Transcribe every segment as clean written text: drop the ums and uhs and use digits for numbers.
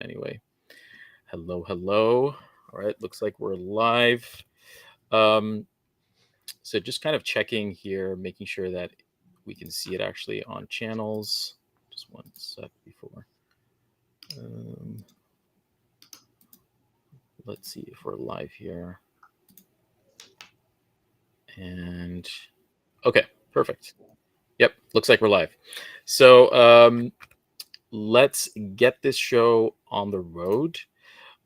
Anyway, hello, hello. All right, looks like we're live. Um, so just kind of checking here, making sure that we can see it actually on channels. Just one sec before. Um, let's see if we're live here. And okay, perfect. Yep, looks like we're live. So let's get this show on the road.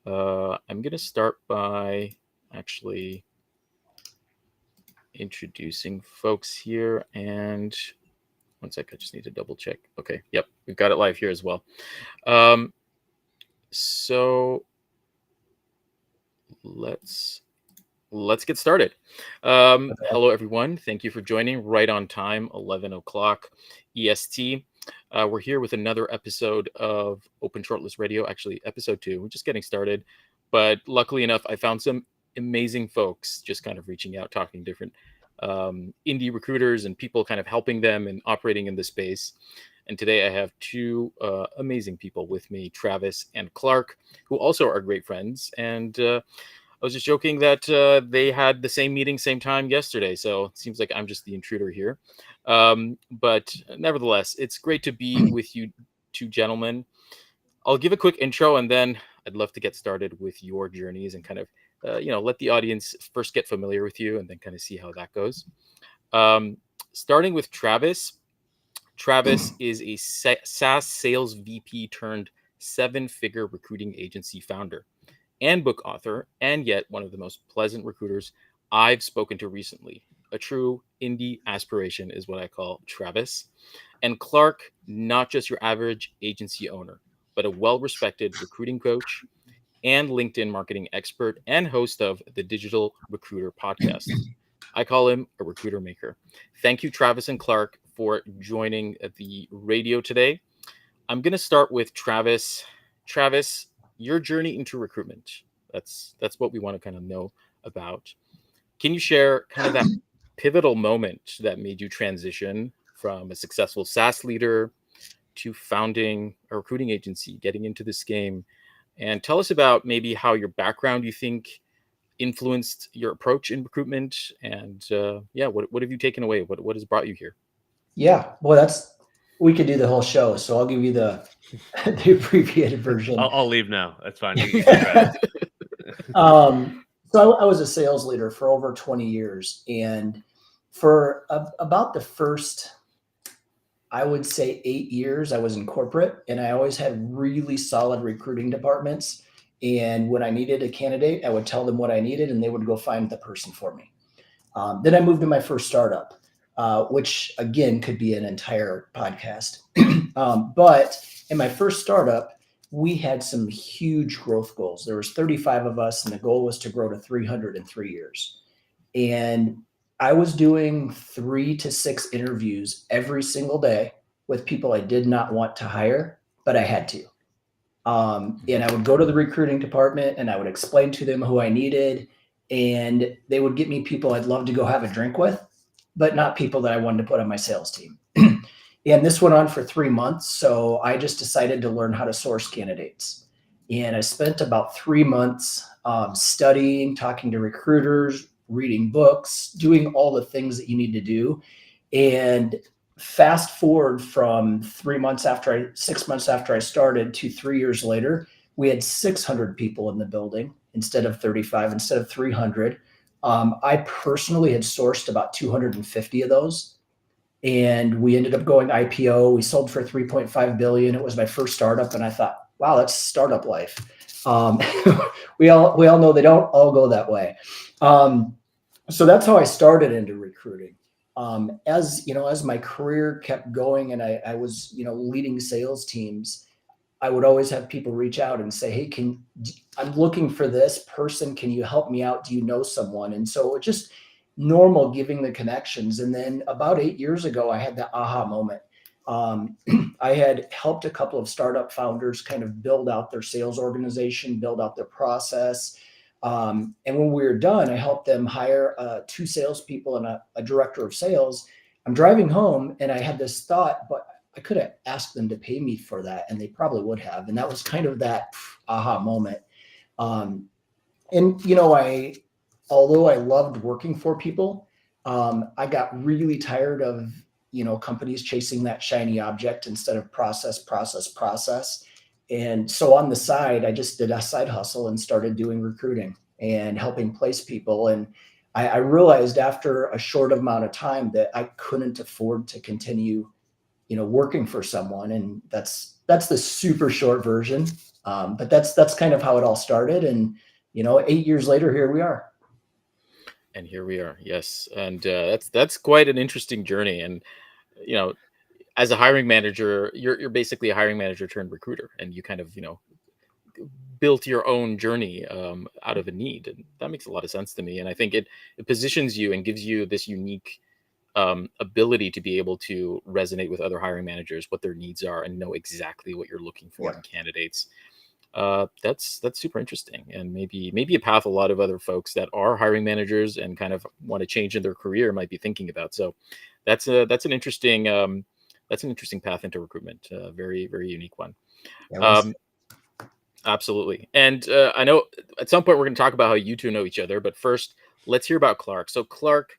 I'm going to start by actually introducing folks here. And one sec, I just need to double check. Okay, yep, we've got it live here as well. Um, so let's get started. Hello, everyone. Thank you for joining right on time, 11 o'clock EST. We're here with another episode of Open Shortlist Radio, actually episode 2. We're just getting started. But luckily enough, I found some amazing folks just kind of reaching out, talking to different indie recruiters and people kind of helping them and operating in the space. And today I have two amazing people with me, Travis and Clark, who also are great friends. And I was just joking that they had the same meeting, same time yesterday. So it seems like I'm just the intruder here. But nevertheless, it's great to be with you two gentlemen. I'll give a quick intro and then I'd love to get started with your journeys and kind of, let the audience first get familiar with you and then kind of see how that goes. Starting with Travis. Travis is a SaaS sales VP turned 7-figure recruiting agency founder and book author, and yet one of the most pleasant recruiters I've spoken to recently. A true indie aspiration is what I call Travis. And Clark, not just your average agency owner, but a well-respected recruiting coach and LinkedIn marketing expert and host of the Digital Recruiter podcast. I call him a recruiter maker. Thank you, Travis and Clark, for joining the radio today. I'm going to start with Travis. Travis, your journey into recruitment. That's what we want to kind of know about. Can you share kind of that pivotal moment that made you transition from a successful SaaS leader to founding a recruiting agency, getting into this game? And tell us about maybe how your background, you think, influenced your approach in recruitment. And what have you taken away? What has brought you here? Yeah, well, we could do the whole show, so I'll give you the abbreviated version. I'll leave now. That's fine. You can try it. So I was a sales leader for over 20 years, and for about the first, I would say 8 years, I was in corporate, and I always had really solid recruiting departments. And when I needed a candidate, I would tell them what I needed, and they would go find the person for me. Then I moved to my first startup, which again could be an entire podcast. But in my first startup, we had some huge growth goals. There was 35 of us, and the goal was to grow to 300 in 3 years. And I was doing 3 to 6 interviews every single day with people I did not want to hire, but I had to. And I would go to the recruiting department and I would explain to them who I needed, and they would get me people I'd love to go have a drink with, but not people that I wanted to put on my sales team. And this went on for 3 months. So I just decided to learn how to source candidates. And I spent about 3 months studying, talking to recruiters, reading books, doing all the things that you need to do. And fast forward from 6 months after I started to 3 years later, we had 600 people in the building instead of 35, instead of 300. I personally had sourced about 250 of those, and we ended up going IPO. We sold for 3.5 billion. It was my first startup, and I thought, wow, that's startup life. We all know they don't all go that way. So that's how I started into recruiting. As my career kept going and I was, leading sales teams, I would always have people reach out and say, hey, I'm looking for this person. Can you help me out? Do you know someone? And so it just normal giving the connections. And then about 8 years ago, I had that aha moment. I had helped a couple of startup founders kind of build out their sales organization, build out their process. And when we were done, I helped them hire 2 salespeople and a director of sales. I'm driving home and I had this thought, but I could have asked them to pay me for that, and they probably would have. And that was kind of that aha moment. And although I loved working for people, I got really tired of companies chasing that shiny object instead of process. And so on the side, I just did a side hustle and started doing recruiting and helping place people. And I realized after a short amount of time that I couldn't afford to continue, working for someone. And that's the super short version. But that's kind of how it all started. And 8 years later, here we are. And here we are. Yes, and that's quite an interesting journey. And as a hiring manager, you're basically a hiring manager turned recruiter, and you kind of built your own journey out of a need, and that makes a lot of sense to me. And I think it positions you and gives you this unique ability to be able to resonate with other hiring managers, what their needs are, and know exactly what you're looking for in candidates. That's super interesting, and maybe a path a lot of other folks that are hiring managers and kind of want to change in their career might be thinking about. So that's an interesting path into recruitment. Very, very unique one. Absolutely. And I know at some point we're going to talk about how you two know each other, but first let's hear about Clark. So Clark,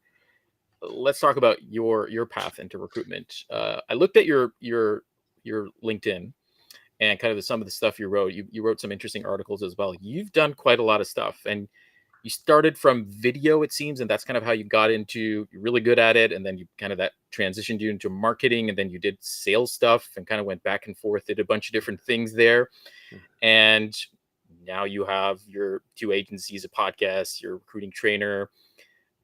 let's talk about your path into recruitment. I looked at your LinkedIn and kind of some of the stuff you wrote. You wrote some interesting articles as well. You've done quite a lot of stuff, and you started from video, it seems, and that's kind of how you got into. You're really good at it, and then you kind of that transitioned you into marketing, and then you did sales stuff and kind of went back and forth, did a bunch of different things there, and now you have your 2 agencies, a podcast, you're a recruiting trainer,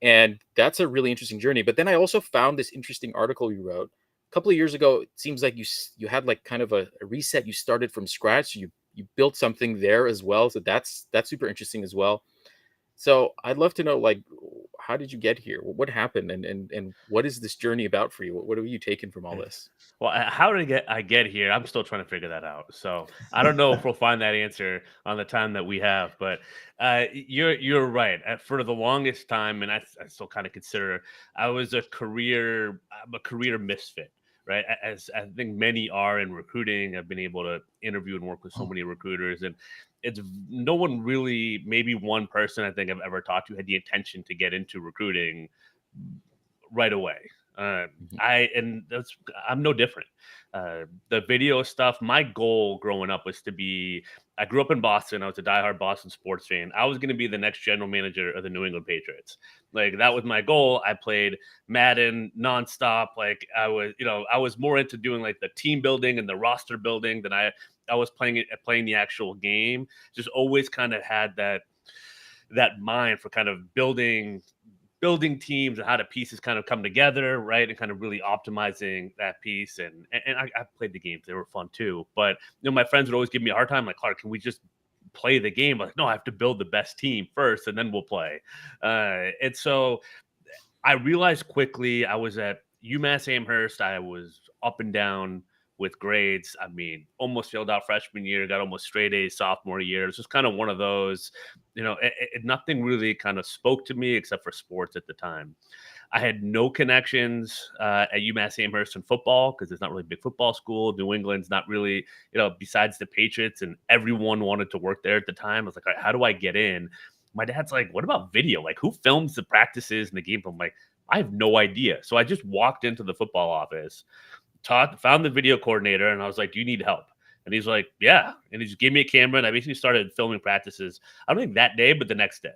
and that's a really interesting journey. But then I also found this interesting article you wrote a couple of years ago. It seems like you had like kind of a reset. You started from scratch. You built something there as well. So that's super interesting as well. So I'd love to know, like, how did you get here? What happened, and what is this journey about for you? What have you taken from all this? Well, how did I get here? I'm still trying to figure that out. So I don't know if we'll find that answer on the time that we have. But you're right. For the longest time, and I still kind of consider I'm a career misfit. Right, as I think many are in recruiting. I've been able to interview and work with so many recruiters, and it's no one really, maybe one person I think I've ever talked to had the intention to get into recruiting right away. I'm no different. The video stuff, my goal growing up was to be, I grew up in Boston. I was a diehard Boston sports fan. I was going to be the next general manager of the New England Patriots. Like, that was my goal. I played Madden nonstop. Like, I was more into doing like the team building and the roster building than I was playing the actual game. Just always kind of had that mind for kind of building teams and how the pieces kind of come together, right? And kind of really optimizing that piece. And I played the games. They were fun too. But my friends would always give me a hard time, like, Clark, can we just play the game? Like, no, I have to build the best team first and then we'll play. And so I realized quickly, I was at UMass Amherst. I was up and down with grades. I mean, almost failed out freshman year, got almost straight A's sophomore year. It's just kind of one of those, nothing really kind of spoke to me except for sports at the time. I had no connections at UMass Amherst in football because it's not really a big football school. New England's not really, besides the Patriots, and everyone wanted to work there at the time. I was like, all right, how do I get in? My dad's like, what about video? Like, who films the practices and the game? I'm like, I have no idea. So I just walked into the football office, found the video coordinator, and I was like, do you need help? And he's like, yeah. And he just gave me a camera, and I basically started filming practices. I don't think that day, but the next day.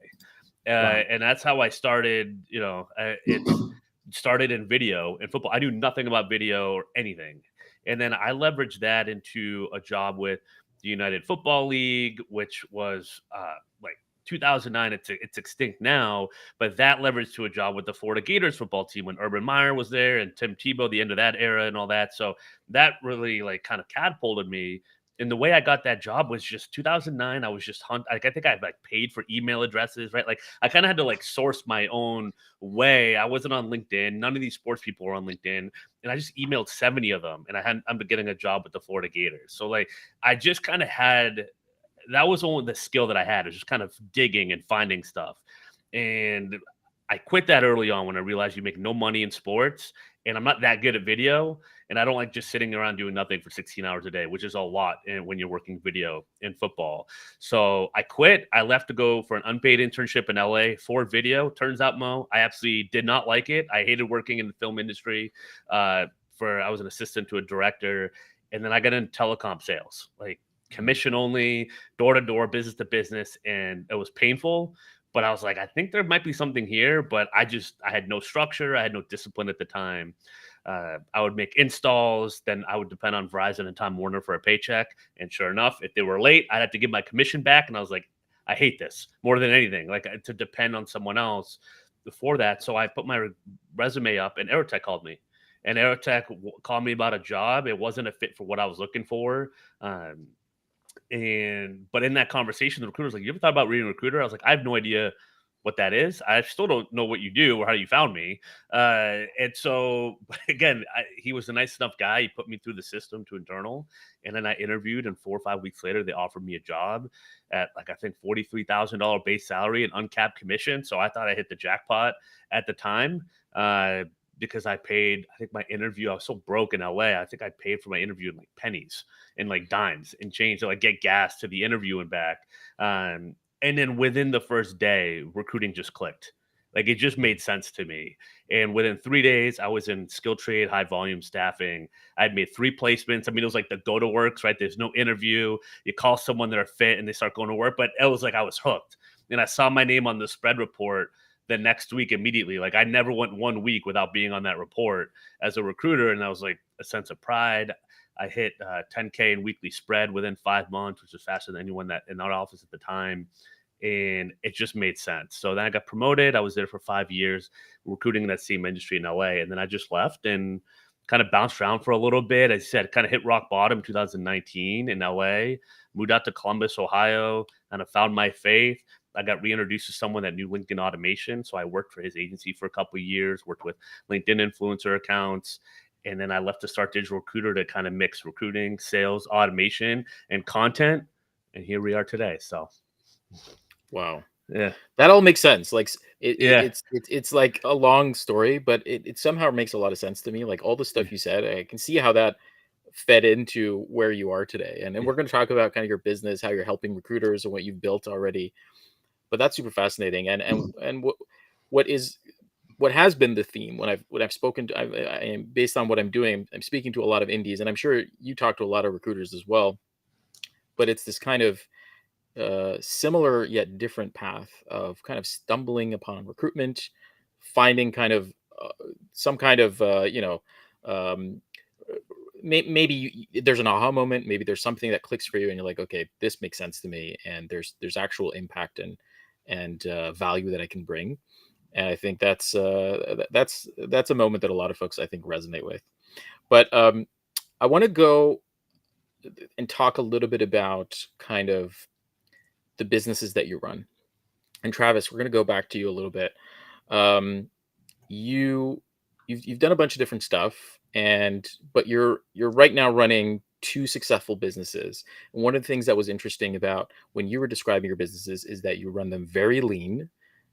Wow. And that's how I started. It started in video and football. I knew nothing about video or anything. And then I leveraged that into a job with the United Football League, which was like 2009. It's extinct now, but that leveraged to a job with the Florida Gators football team when Urban Meyer was there and Tim Tebow, the end of that era and all that. So that really like kind of catapulted me. And the way I got that job was just 2009. I was just I think I like paid for email addresses, right? Like, I kind of had to like source my own way. I wasn't on LinkedIn. None of these sports people were on LinkedIn. And I just emailed 70 of them, and I'm getting a job with the Florida Gators. So like, I just kind of that was only the skill that I had, is just kind of digging and finding stuff. And I quit that early on when I realized you make no money in sports, and I'm not that good at video. And I don't like just sitting around doing nothing for 16 hours a day, which is a lot when you're working video in football. So I quit. I left to go for an unpaid internship in LA for video. Turns out, Mo, I absolutely did not like it. I hated working in the film industry. I was an assistant to a director, and then I got into telecom sales, like commission only, door to door, business to business, and it was painful. But I was like, I think there might be something here, but I had no structure, I had no discipline at the time. I would make installs, then I would depend on Verizon and Time Warner for a paycheck. And sure enough, if they were late, I'd have to give my commission back. And I was like, I hate this more than anything, like to depend on someone else before that. So I put my resume up, and Aerotech called me. And Aerotech called me about a job. It wasn't a fit for what I was looking for. But in that conversation, the recruiter was like, "You ever thought about reading Recruiter?" I was like, "I have no idea what that is. I still don't know what you do or how you found me." And so again, he was a nice enough guy. He put me through the system to internal, and then I interviewed, and 4 or 5 weeks later, they offered me a job at, like, I think $43,000 base salary and uncapped commission. So I thought I hit the jackpot at the time. Because I paid, I think my interview, I was so broke in LA. I think I paid for my interview in like pennies and like dimes and change to like get gas to the interview and back. And then within the first day, recruiting just clicked. Like, it just made sense to me. And within 3 days, I was in skill trade, high volume staffing. I'd made 3 placements. I mean, it was like the go to works, right? There's no interview. You call someone that are fit and they start going to work. But it was like I was hooked. And I saw my name on the spread report the next week immediately. Like, I never went 1 week without being on that report as a recruiter. And I was like a sense of pride. I hit 10K in weekly spread within 5 months, which was faster than anyone that in our office at the time. And it just made sense. So then I got promoted. I was there for 5 years, recruiting in that same industry in LA. And then I just left and kind of bounced around for a little bit. As I said, kind of hit rock bottom 2019 in LA, moved out to Columbus, Ohio, kind of found my faith. I got reintroduced to someone that knew LinkedIn automation. So I worked for his agency for a couple of years, worked with LinkedIn influencer accounts. And then I left to start Digital Recruiter to kind of mix recruiting, sales, automation, and content. And here we are today. So, wow. Yeah, that all makes sense. Like, Yeah. it's like a long story, but it somehow makes a lot of sense to me. Like, all the stuff you said, I can see how that fed into where you are today. And then we're going to talk about kind of your business, how you're helping recruiters, and what you've built already. But that's super fascinating. And what has been the theme when I've spoken to, I am, based on what I'm doing, I'm speaking to a lot of indies, and I'm sure you talk to a lot of recruiters as well. But it's this kind of similar yet different path of kind of stumbling upon recruitment, finding kind of some kind of um, maybe there's an aha moment, maybe there's something that clicks for you, and you're like, okay, this makes sense to me, and there's actual impact and value that I can bring. And I think that's a moment that a lot of folks, I think, resonate with. But I want to go and talk a little bit about kind of the businesses that you run. And Travis, we're going to go back to you a little bit. You've done a bunch of different stuff, but you're right now running 2 successful businesses. And one of the things that was interesting about when you were describing your businesses is that you run them very lean.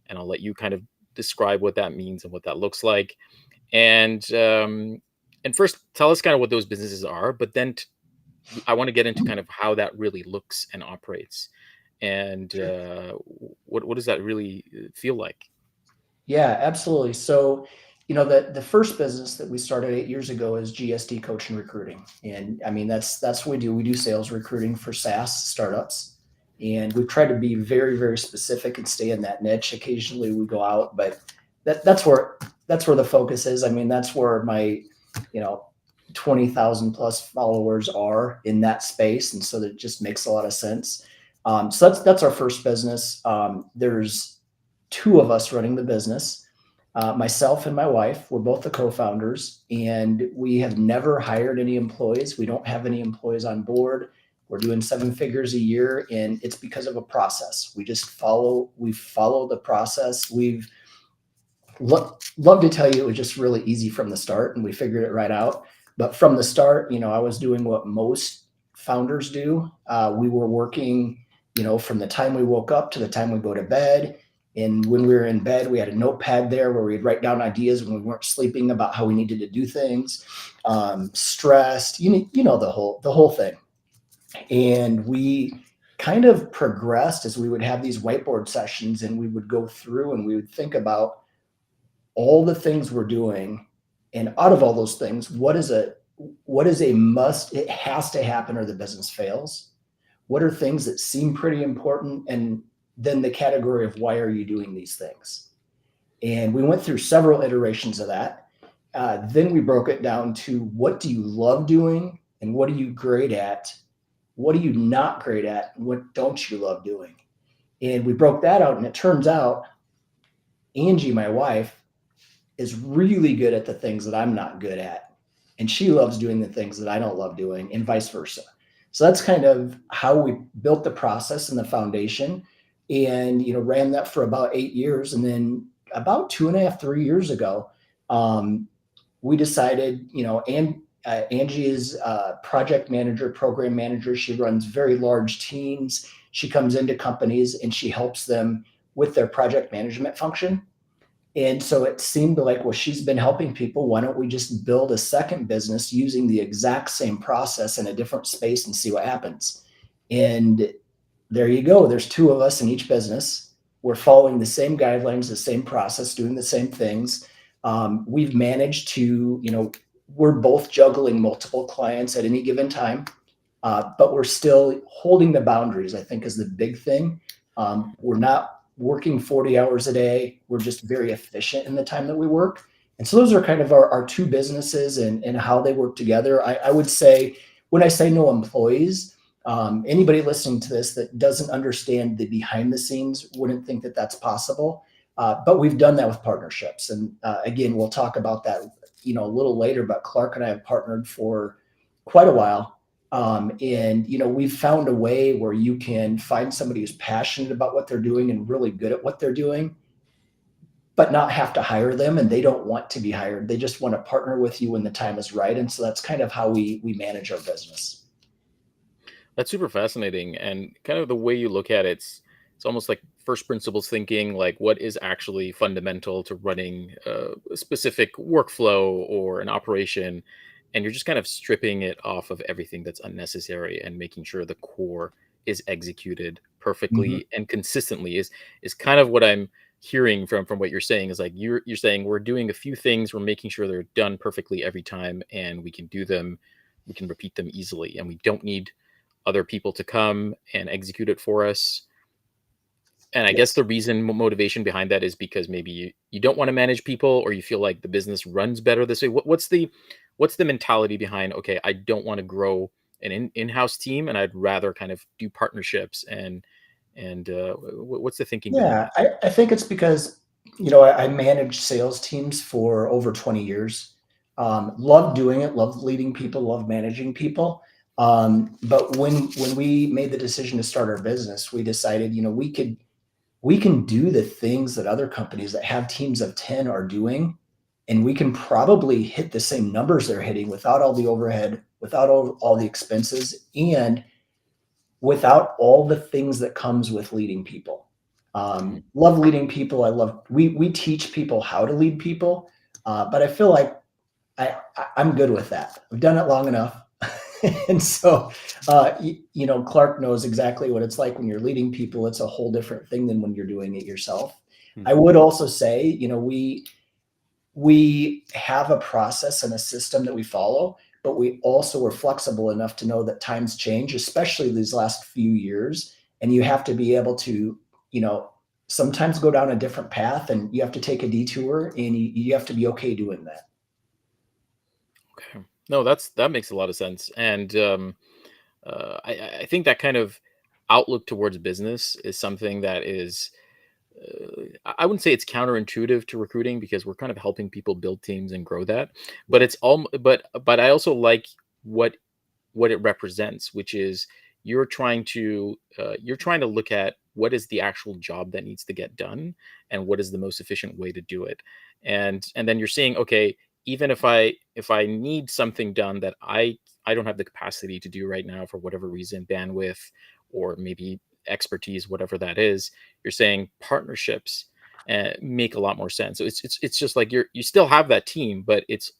And I'll let you kind of describe what that means and what that looks like. And first, tell us kind of what those businesses are, but then I want to get into kind of how that really looks and operates. And what does that really feel like? Yeah, absolutely. So, the first business that we started 8 years ago is GSD Coaching Recruiting. And I mean, that's what we do. We do sales recruiting for SaaS startups. And we've tried to be very, very specific and stay in that niche. Occasionally we go out, but that's where the focus is. I mean, that's where my, 20,000 plus followers are in that space. And so that just makes a lot of sense. So that's our first business. There's 2 of us running the business. Myself and my wife, we're both the co-founders, and we have never hired any employees. We don't have any employees on board. We're doing 7 figures a year, and it's because of a process. We follow the process. We've love to tell you it was just really easy from the start, and we figured it right out. But from the start, I was doing what most founders do. We were working, from the time we woke up to the time we go to bed. And when we were in bed, we had a notepad there where we'd write down ideas when we weren't sleeping about how we needed to do things, stressed, you know, the whole thing. And we kind of progressed as we would have these whiteboard sessions, and we would go through and we would think about all the things we're doing, and out of all those things, what is a must, it has to happen or the business fails. What are things that seem pretty important, and then the category of why are you doing these things. And we went through several iterations of that. Then we broke it down to what do you love doing and what are you great at, what are you not great at, and what don't you love doing. And we broke that out, and it turns out Angie, my wife, is really good at the things that I'm not good at. And she loves doing the things that I don't love doing, and vice versa. So that's kind of how we built the process and the foundation, and, you know, ran that for about 8 years. And then about 2.5, 3 years ago, we decided, you know, and Angie is a project manager, program manager. She runs very large teams. She comes into companies and she helps them with their project management function. And so it seemed like, well, she's been helping people. Why don't we just build a second business using the exact same process in a different space and see what happens? And there you go. There's two of us in each business. We're following the same guidelines, the same process, doing the same things. We've managed to, you know, we're both juggling multiple clients at any given time, but we're still holding the boundaries, I think, is the big thing. We're not working 40 hours a day. We're just very efficient in the time that we work. And so those are kind of our two businesses and how they work together. I would say, when I say no employees, anybody listening to this that doesn't understand the behind the scenes wouldn't think that that's possible. But we've done that with partnerships. And again, we'll talk about that, you know, a little later, but Clark and I have partnered for quite a while. And, you know, we've found a way where you can find somebody who's passionate about what they're doing and really good at what they're doing, but not have to hire them. And they don't want to be hired. They just want to partner with you when the time is right. And so that's kind of how we manage our business. That's super fascinating, and kind of the way you look at it, it's almost like first principles thinking, like what is actually fundamental to running a specific workflow or an operation, and you're just kind of stripping it off of everything that's unnecessary and making sure the core is executed Mhm. perfectly and consistently is kind of what I'm hearing from what you're saying. Is like you're saying we're doing a few things, we're making sure they're done perfectly every time, and we can do them, we can repeat them easily, and we don't need other people to come and execute it for us. And I guess Yes. the reason motivation behind that is because maybe you don't want to manage people, or you feel like the business runs better this way. What's the mentality behind, okay, I don't want to grow an in-house team and I'd rather kind of do partnerships and what's the thinking behind Yeah, that? I think it's because, you know, I managed sales teams for over 20 years. Love doing it, love leading people, love managing people. But when we made the decision to start our business, we decided, you know, we can do the things that other companies that have teams of 10 are doing, and we can probably hit the same numbers they're hitting without all the overhead, without all the expenses, and without all the things that comes with leading people. Mhm. Love leading people. I love we teach people how to lead people, but I feel like I'm good with that. I've done it long enough, and so you know, Clark knows exactly what it's like when you're leading people. It's a whole different thing than when you're doing it yourself. I Mhm. would also say, you know, we have a process and a system that we follow, but we also are flexible enough to know that times change, especially these last few years. And you have to be able to, you know, sometimes go down a different path, and you have to take a detour, and you have to be okay doing that. Okay. No, that makes a lot of sense. And I think that kind of outlook towards business is something that is, I wouldn't say it's counterintuitive to recruiting, because we're kind of helping people build teams and grow that. But Yep. it's all, but I also like what what it represents, which is you're trying to look at what is the actual job that needs to get done and what is the most efficient way to do it. And then you're saying, okay, even if I need something done that I don't have the capacity to do right now for whatever reason, bandwidth, or maybe expertise, whatever that is. You're saying partnerships make a lot more sense. So it's just like you still have that team, but it's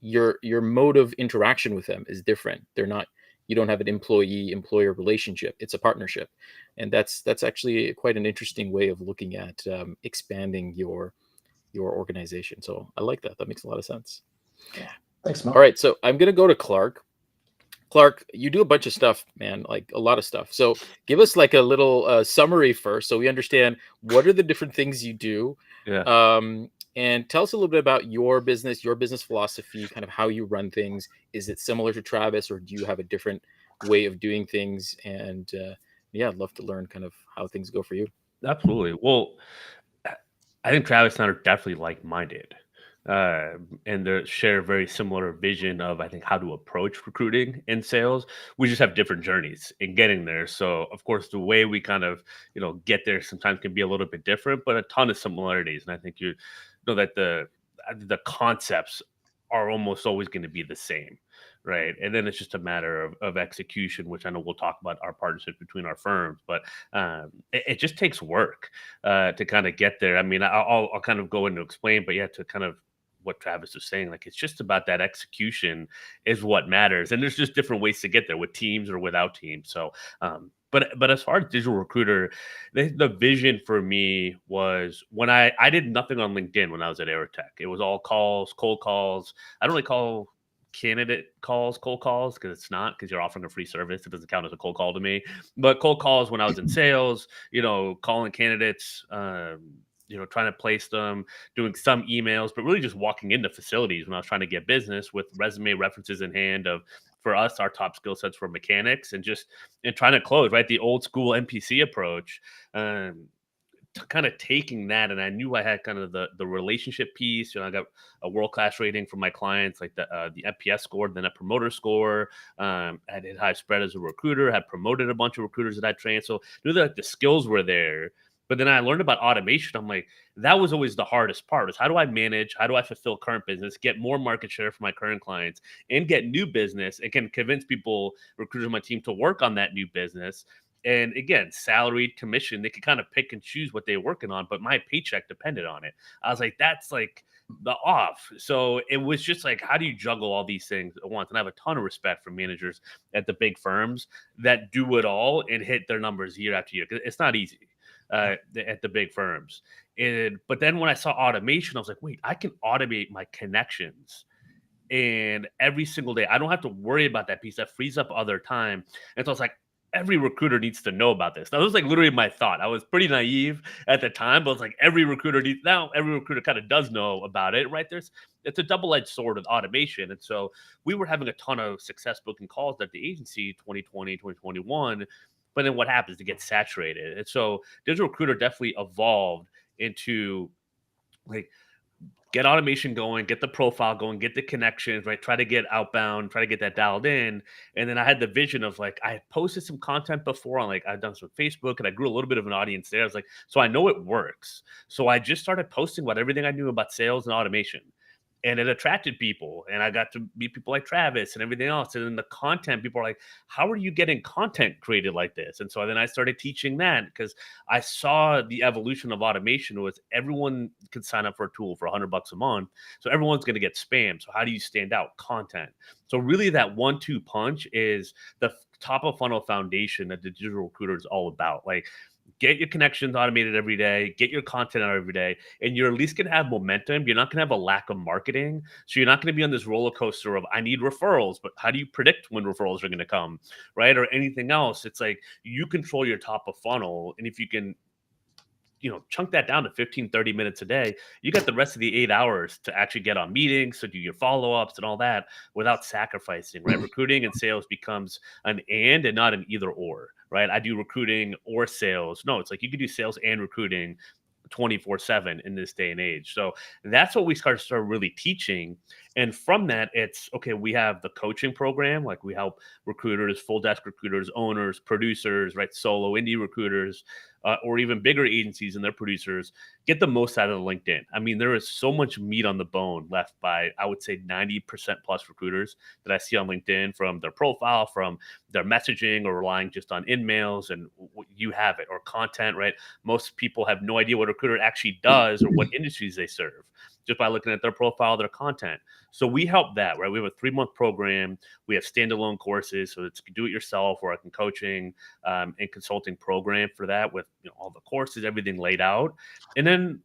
your mode of interaction with them is different. They're not, you don't have an employee employer relationship. It's a partnership, and that's actually quite an interesting way of looking at expanding your organization. So I like that. That makes a lot of sense. Yeah. Thanks, Mo. All right, so I'm gonna go to Clark. Clark, you do a bunch of stuff, man, like a lot of stuff. So give us like a little summary first, so we understand what are the different things you do. Yeah. And tell us a little bit about your business philosophy, kind of how you run things. Is it similar to Travis, or do you have a different way of doing things? And yeah, I'd love to learn kind of how things go for you. Absolutely. Well, I think Travis and I are definitely like-minded, and they share a very similar vision of, I think, how to approach recruiting and sales. We just have different journeys in getting there. So, of course, the way we kind of, get there sometimes can be a little bit different, but a ton of similarities. And I think you know that the concepts are almost always going to be the same, right? And then it's just a matter of execution, which I know we'll talk about our partnership between our firms, but it just takes work to kind of get there. I mean, I'll kind of go into explain, but yeah, to kind of what Travis was saying, like it's just about that execution is what matters, and there's just different ways to get there with teams or without teams. So, but as far as digital recruiter, the vision for me was when I did nothing on LinkedIn when I was at Aerotech. It was all calls, cold calls. I don't really call candidate calls cold calls because it's not, because you're offering a free service. It doesn't count as a cold call to me. But cold calls when I was in sales, calling candidates, trying to place them, doing some emails, but really just walking into facilities when I was trying to get business with resume references in hand of, for us, our top skill sets for mechanics, and trying to close, right? The old school NPC approach. Kind of taking that, and I knew I had kind of the relationship piece. I got a world-class rating from my clients, like the NPS score, then a promoter score. I did high spread as a recruiter, had promoted a bunch of recruiters that I trained, so knew that the skills were there. But then I learned about automation. I'm like, that was always the hardest part, is how do I manage, how do I fulfill current business, get more market share for my current clients, and get new business, and can convince people, recruiters on my team, to work on that new business. And again, salaried, commission, they could kind of pick and choose what they're working on, but my paycheck depended on it. I was like, that's like the off. So it was just like, how do you juggle all these things at once? And I have a ton of respect for managers at the big firms that do it all and hit their numbers year after year. It's not easy at the big firms. But then when I saw automation, I was like, wait, I can automate my connections. And every single day, I don't have to worry about that piece. That frees up other time. And so I was like, every recruiter needs to know about this. That was like literally my thought. I was pretty naive at the time, but it's like every recruiter kind of does know about it, right? It's a double-edged sword with automation. And so we were having a ton of success booking calls at the agency 2020, 2021. But then what happens? It gets saturated. And so digital recruiter definitely evolved into like, get automation going, get the profile going, get the connections, right? Try to get outbound, try to get that dialed in. And then I had the vision of like, I had posted some content before on, like, I've done some Facebook, and I grew a little bit of an audience there. I was like, so I know it works. So I just started posting about everything I knew about sales and automation. And it attracted people, and I got to meet people like Travis and everything else. And then the content, people are like, how are you getting content created like this? And so then I started teaching that, because I saw the evolution of automation was everyone could sign up for a tool for $100 a month. So everyone's going to get spam. So how do you stand out? Content. So really that 1-2 punch is the top of funnel foundation that the digital recruiter is all about. Like, get your connections automated every day, get your content out every day, and you're at least going to have momentum. You're not going to have a lack of marketing. So you're not going to be on this roller coaster of, I need referrals, but how do you predict when referrals are going to come, right? Or anything else. It's like, you control your top of funnel. And if you can, chunk that down to 15, 30 minutes a day, you got the rest of the 8 hours to actually get on meetings, to do your follow-ups and all that without sacrificing, right? Recruiting and sales becomes an and not an either or, right? I do recruiting or sales. No, it's like you can do sales and recruiting 24/7 in this day and age. So that's what we started really teaching. And from that, it's okay, we have the coaching program, like we help recruiters, full desk recruiters, owners, producers, right? Solo indie recruiters, or even bigger agencies and their producers get the most out of the LinkedIn. I mean, there is so much meat on the bone left by, I would say, 90% plus recruiters that I see on LinkedIn, from their profile, from their messaging, or relying just on in-mails and you have it, or content, right? Most people have no idea what a recruiter actually does or what industries they serve just by looking at their profile, their content. So we help that, right? We have a 3-month program. We have standalone courses, so it's do it yourself or like a coaching and consulting program for that, with all the courses, everything laid out. And then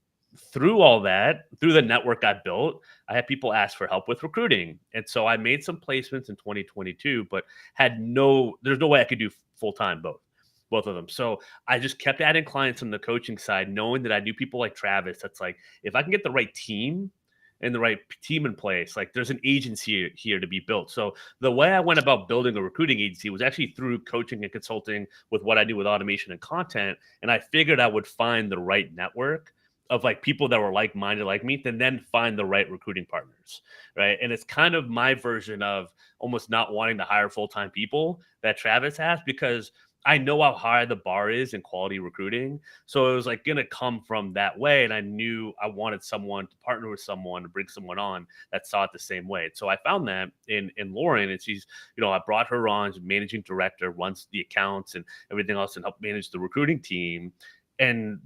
through all that, through the network I built, I had people ask for help with recruiting. And so I made some placements in 2022, but there's no way I could do full time both of them. So I just kept adding clients on the coaching side, knowing that I knew people like Travis. That's like, if I can get the right team and the right team in place, like there's an agency here to be built. So the way I went about building a recruiting agency was actually through coaching and consulting with what I do with automation and content. And I figured I would find the right network of like people that were like-minded like me, and then find the right recruiting partners, right? And it's kind of my version of almost not wanting to hire full-time people that Travis has, because I know how high the bar is in quality recruiting. So it was like going to come from that way. And I knew I wanted someone to partner with someone, to bring someone on that saw it the same way. So I found that in Lauren, and she's, I brought her on, she's managing director, runs the accounts and everything else, and helped manage the recruiting team. And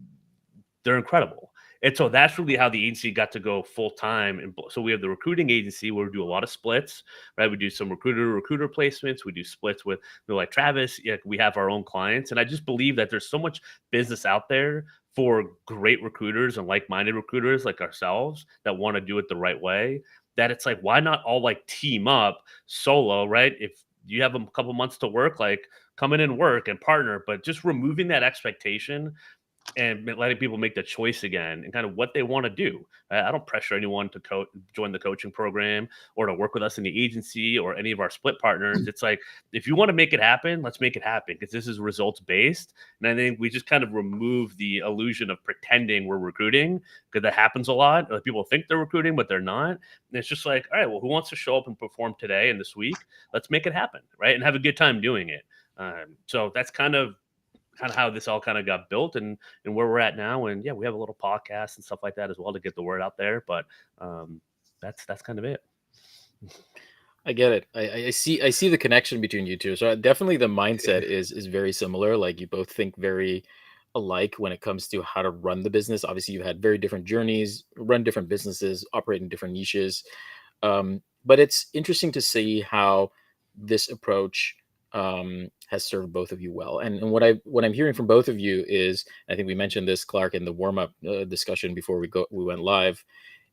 they're incredible. And so that's really how the agency got to go full time. And so we have the recruiting agency where we do a lot of splits, right? We do some recruiter placements. We do splits with like Travis. Yeah, we have our own clients. And I just believe that there's so much business out there for great recruiters and like-minded recruiters like ourselves that want to do it the right way, that it's like, why not all like team up solo, right? If you have a couple months to work, like come in and work and partner, but just removing that expectation and letting people make the choice again and kind of what they want to do. I don't pressure anyone to join the coaching program or to work with us in the agency or any of our split partners. It's like, if you want to make it happen, let's make it happen, because this is results based. And I think we just kind of remove the illusion of pretending we're recruiting, because that happens a lot. Like, people think they're recruiting, but they're not. And it's just like, all right, well, who wants to show up and perform today and this week? Let's make it happen, right? And have a good time doing it. So that's kind of how this all kind of got built and where we're at now. And yeah, we have a little podcast and stuff like that as well to get the word out there. But that's kind of it. I get it. I see the connection between you two. So definitely the mindset is very similar. Like, you both think very alike when it comes to how to run the business. Obviously, you've had very different journeys, run different businesses, operate in different niches. But it's interesting to see how this approach has served both of you well. And what I'm hearing from both of you is, I think we mentioned this, Clark, in the warm-up discussion before we went live,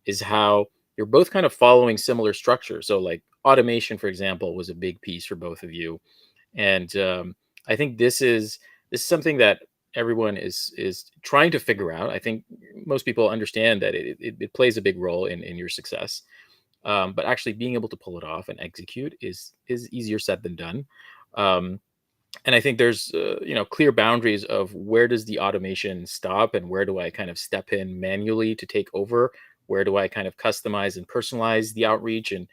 is how you're both kind of following similar structure. So like automation, for example, was a big piece for both of you. And I think this is something that everyone is trying to figure out. I think most people understand that it plays a big role in your success. But actually being able to pull it off and execute is easier said than done. And I think there's clear boundaries of where does the automation stop and where do I kind of step in manually to take over? Where do I kind of customize and personalize the outreach, and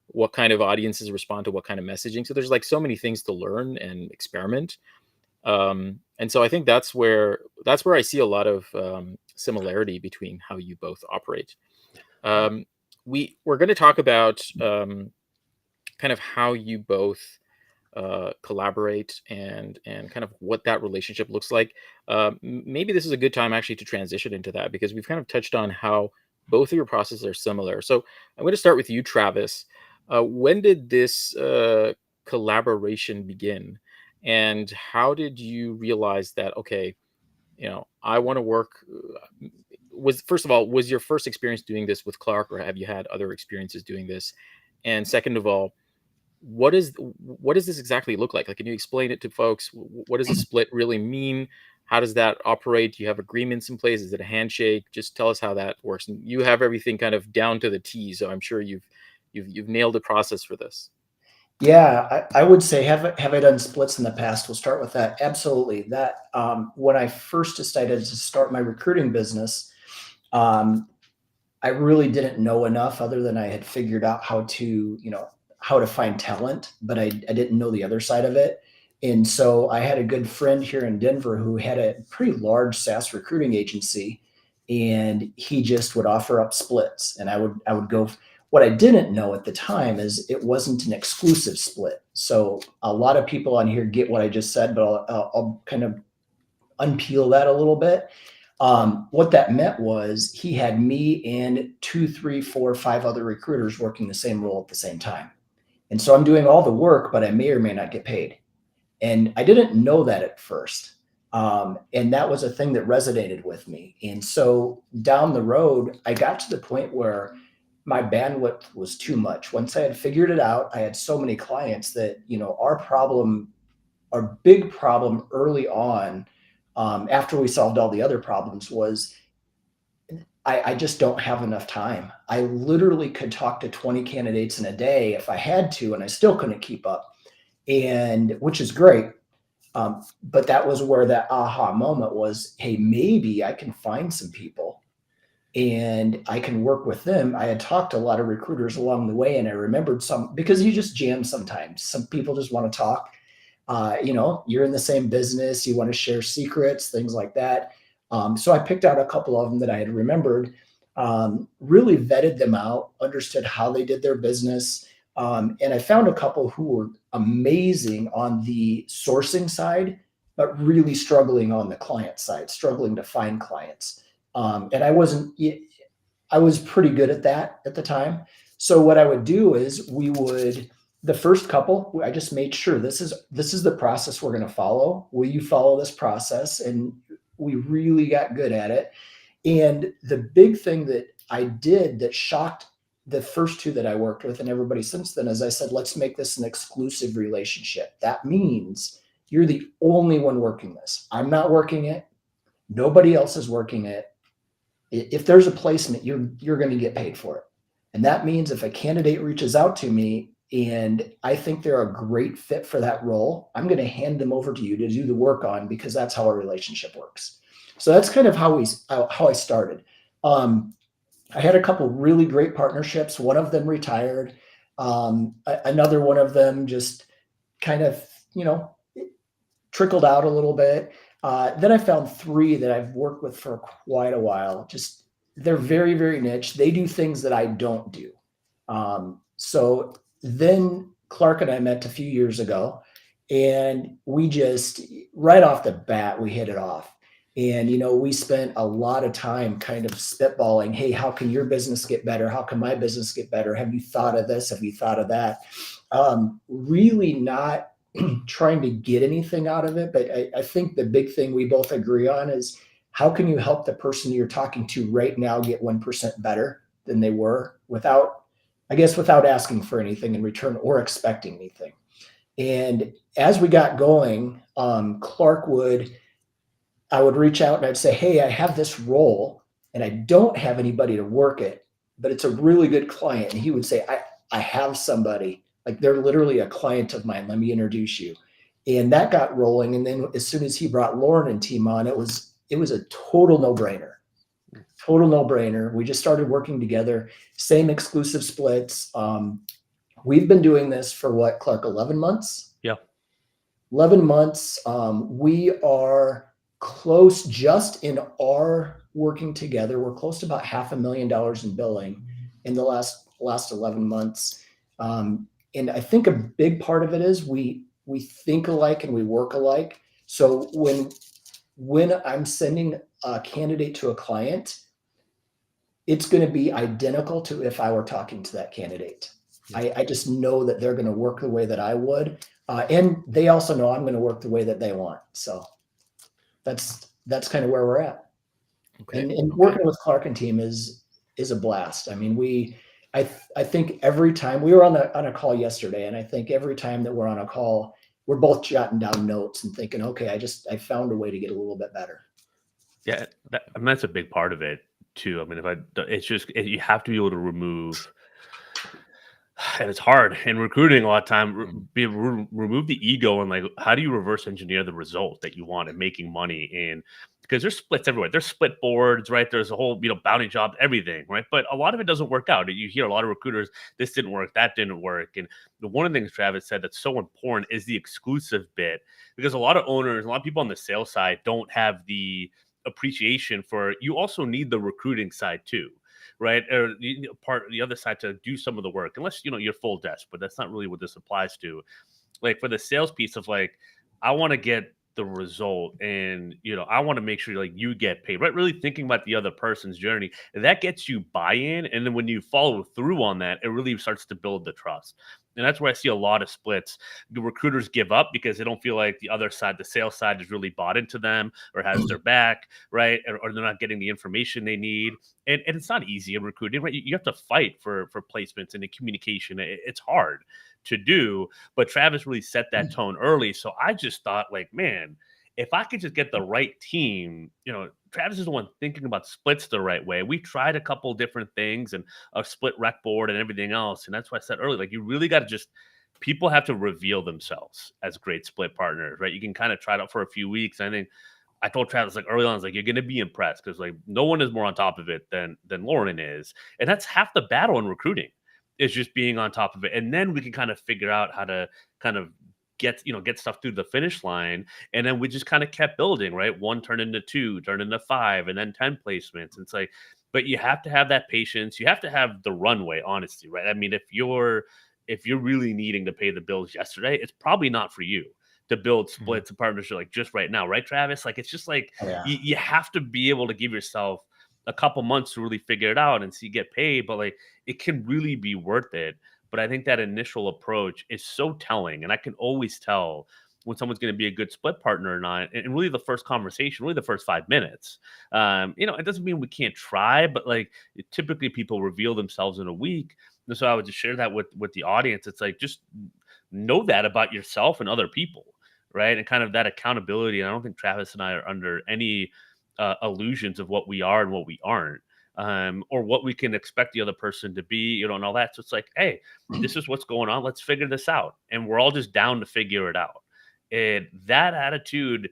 what kind of audiences respond to what kind of messaging? So there's like so many things to learn and experiment. And so I think that's where I see a lot of similarity between how you both operate. We're going to talk about kind of how you both collaborate and kind of what that relationship looks like. Maybe this is a good time actually to transition into that, because we've kind of touched on how both of your processes are similar. So I'm going to start with you, Travis. When did this collaboration begin, and how did you realize that, okay, I want to work? First of all, was your first experience doing this with Clark, or have you had other experiences doing this? And second of all, what does this exactly look like? Like, can you explain it to folks? What does a split really mean? How does that operate? Do you have agreements in place? Is it a handshake? Just tell us how that works. And you have everything kind of down to the T, so I'm sure you've nailed the process for this. Yeah, I would say, have I done splits in the past? We'll start with that. Absolutely. That when I first decided to start my recruiting business, I really didn't know enough other than I had figured out how to, how to find talent, but I didn't know the other side of it. And so I had a good friend here in Denver who had a pretty large SaaS recruiting agency, and he just would offer up splits, and I would go. What I didn't know at the time is it wasn't an exclusive split. So a lot of people on here get what I just said, but I'll kind of unpeel that a little bit. What that meant was he had me and 2, 3, 4, 5 other recruiters working the same role at the same time. And so I'm doing all the work, but I may or may not get paid. And I didn't know that at first. And that was a thing that resonated with me. And so down the road, I got to the point where my bandwidth was too much. Once I had figured it out, I had so many clients that, our big problem early on, after we solved all the other problems, was I just don't have enough time. I literally could talk to 20 candidates in a day if I had to, and I still couldn't keep up, and which is great. But that was where that aha moment was. Hey, maybe I can find some people and I can work with them. I had talked to a lot of recruiters along the way, and I remembered some, because you just jam sometimes. Some people just want to talk. You're in the same business, you want to share secrets, things like that. So I picked out a couple of them that I had remembered, really vetted them out, understood how they did their business. And I found a couple who were amazing on the sourcing side, but really struggling on the client side, struggling to find clients. And I was pretty good at that at the time. So what I would do is the first couple, I just made sure this is the process we're going to follow. Will you follow this process? And we really got good at it. And the big thing that I did that shocked the first two that I worked with and everybody since then is I said, let's make this an exclusive relationship. That means you're the only one working this. I'm not working it. Nobody else is working it. If there's a placement, you're going to get paid for it. And that means if a candidate reaches out to me and I think they're a great fit for that role, I'm going to hand them over to you to do the work on, because that's how our relationship works. So that's kind of how I started. I had a couple really great partnerships. One of them retired. Another one of them just kind of, trickled out a little bit. Then I found 3 that I've worked with for quite a while. Just, they're very, very niche. They do things that I don't do. So then Clark and I met a few years ago, and we just, right off the bat, we hit it off. And, we spent a lot of time kind of spitballing, hey, how can your business get better? How can my business get better? Have you thought of this? Have you thought of that? Really not trying to get anything out of it. But I think the big thing we both agree on is, how can you help the person you're talking to right now get 1% better than they were without asking for anything in return or expecting anything. And as we got going, I would reach out and I'd say, hey, I have this role and I don't have anybody to work it, but it's a really good client. And he would say, I have somebody, like they're literally a client of mine. Let me introduce you. And that got rolling. And then as soon as he brought Lauren and team on, it was a total no-brainer. Total no-brainer. We just started working together, same exclusive splits. We've been doing this for what, Clark, 11 months? Yeah. 11 months. We are close, just in our working together, we're close to about $500,000 in billing in the last 11 months. And I think a big part of it is we think alike and we work alike. So when I'm sending a candidate to a client, it's going to be identical to if I were talking to that candidate. I just know that they're going to work the way that I would. And they also know I'm going to work the way that they want. So that's kind of where we're at. Okay. And working with Clark and team is a blast. I mean, I think every time we were on a call yesterday, and I think every time that we're on a call, we're both jotting down notes and thinking, okay, I found a way to get a little bit better. Yeah, that's a big part of it too. I mean, you have to be able to remove, and it's hard in recruiting a lot of time, remove the ego, and like, how do you reverse engineer the result that you want and making money? And because there's splits everywhere. There's split boards, right? There's a whole, bounty job, everything, right? But a lot of it doesn't work out. You hear a lot of recruiters, this didn't work, that didn't work. And one of the things Travis said that's so important is the exclusive bit, because a lot of owners, a lot of people on the sales side don't have the appreciation for, you also need the recruiting side too, right? Or part the other side to do some of the work, unless you're full desk, but that's not really what this applies to. Like for the sales piece of like, I want to get the result, and I want to make sure like you get paid, right? Really thinking about the other person's journey, and that gets you buy-in. And then when you follow through on that, it really starts to build the trust. And that's where I see a lot of splits. The recruiters give up because they don't feel like the other side, the sales side, is really bought into them or has their back, right? Or they're not getting the information they need. And it's not easy in recruiting, right? You have to fight for placements and the communication. It's hard to do, but Travis really set that tone early. So I just thought, like, man, if I could just get the right team, Travis is the one thinking about splits the right way. We tried a couple different things and a split rec board and everything else. And that's why I said earlier, like, you really got to just, people have to reveal themselves as great split partners, right? You can kind of try it out for a few weeks. I think I told Travis, like, early on, I was like, you're going to be impressed, because like no one is more on top of it than Lauren is. And that's half the battle in recruiting, is just being on top of it. And then we can kind of figure out how to kind of get stuff through the finish line. And then we just kind of kept building, right? 1 turned into 2, turned into 5, and then 10 placements. It's like, but you have to have that patience. You have to have the runway, honestly, right? I mean, if you're really needing to pay the bills yesterday, it's probably not for you to build splits and partnership like just right now, right, Travis? Like, it's just like, Yeah. you have to be able to give yourself a couple months to really figure it out and see get paid, but like, it can really be worth it. But I think that initial approach is so telling, and I can always tell when someone's going to be a good split partner or not. And really, the first conversation, really the first 5 minutes. It doesn't mean we can't try, but like, typically people reveal themselves in a week. And so I would just share that with the audience. It's like, just know that about yourself and other people, right? And kind of that accountability. And I don't think Travis and I are under any illusions of what we are and what we aren't, or what we can expect the other person to be, and all that. So it's like, hey, this is what's going on. Let's figure this out. And we're all just down to figure it out. And that attitude,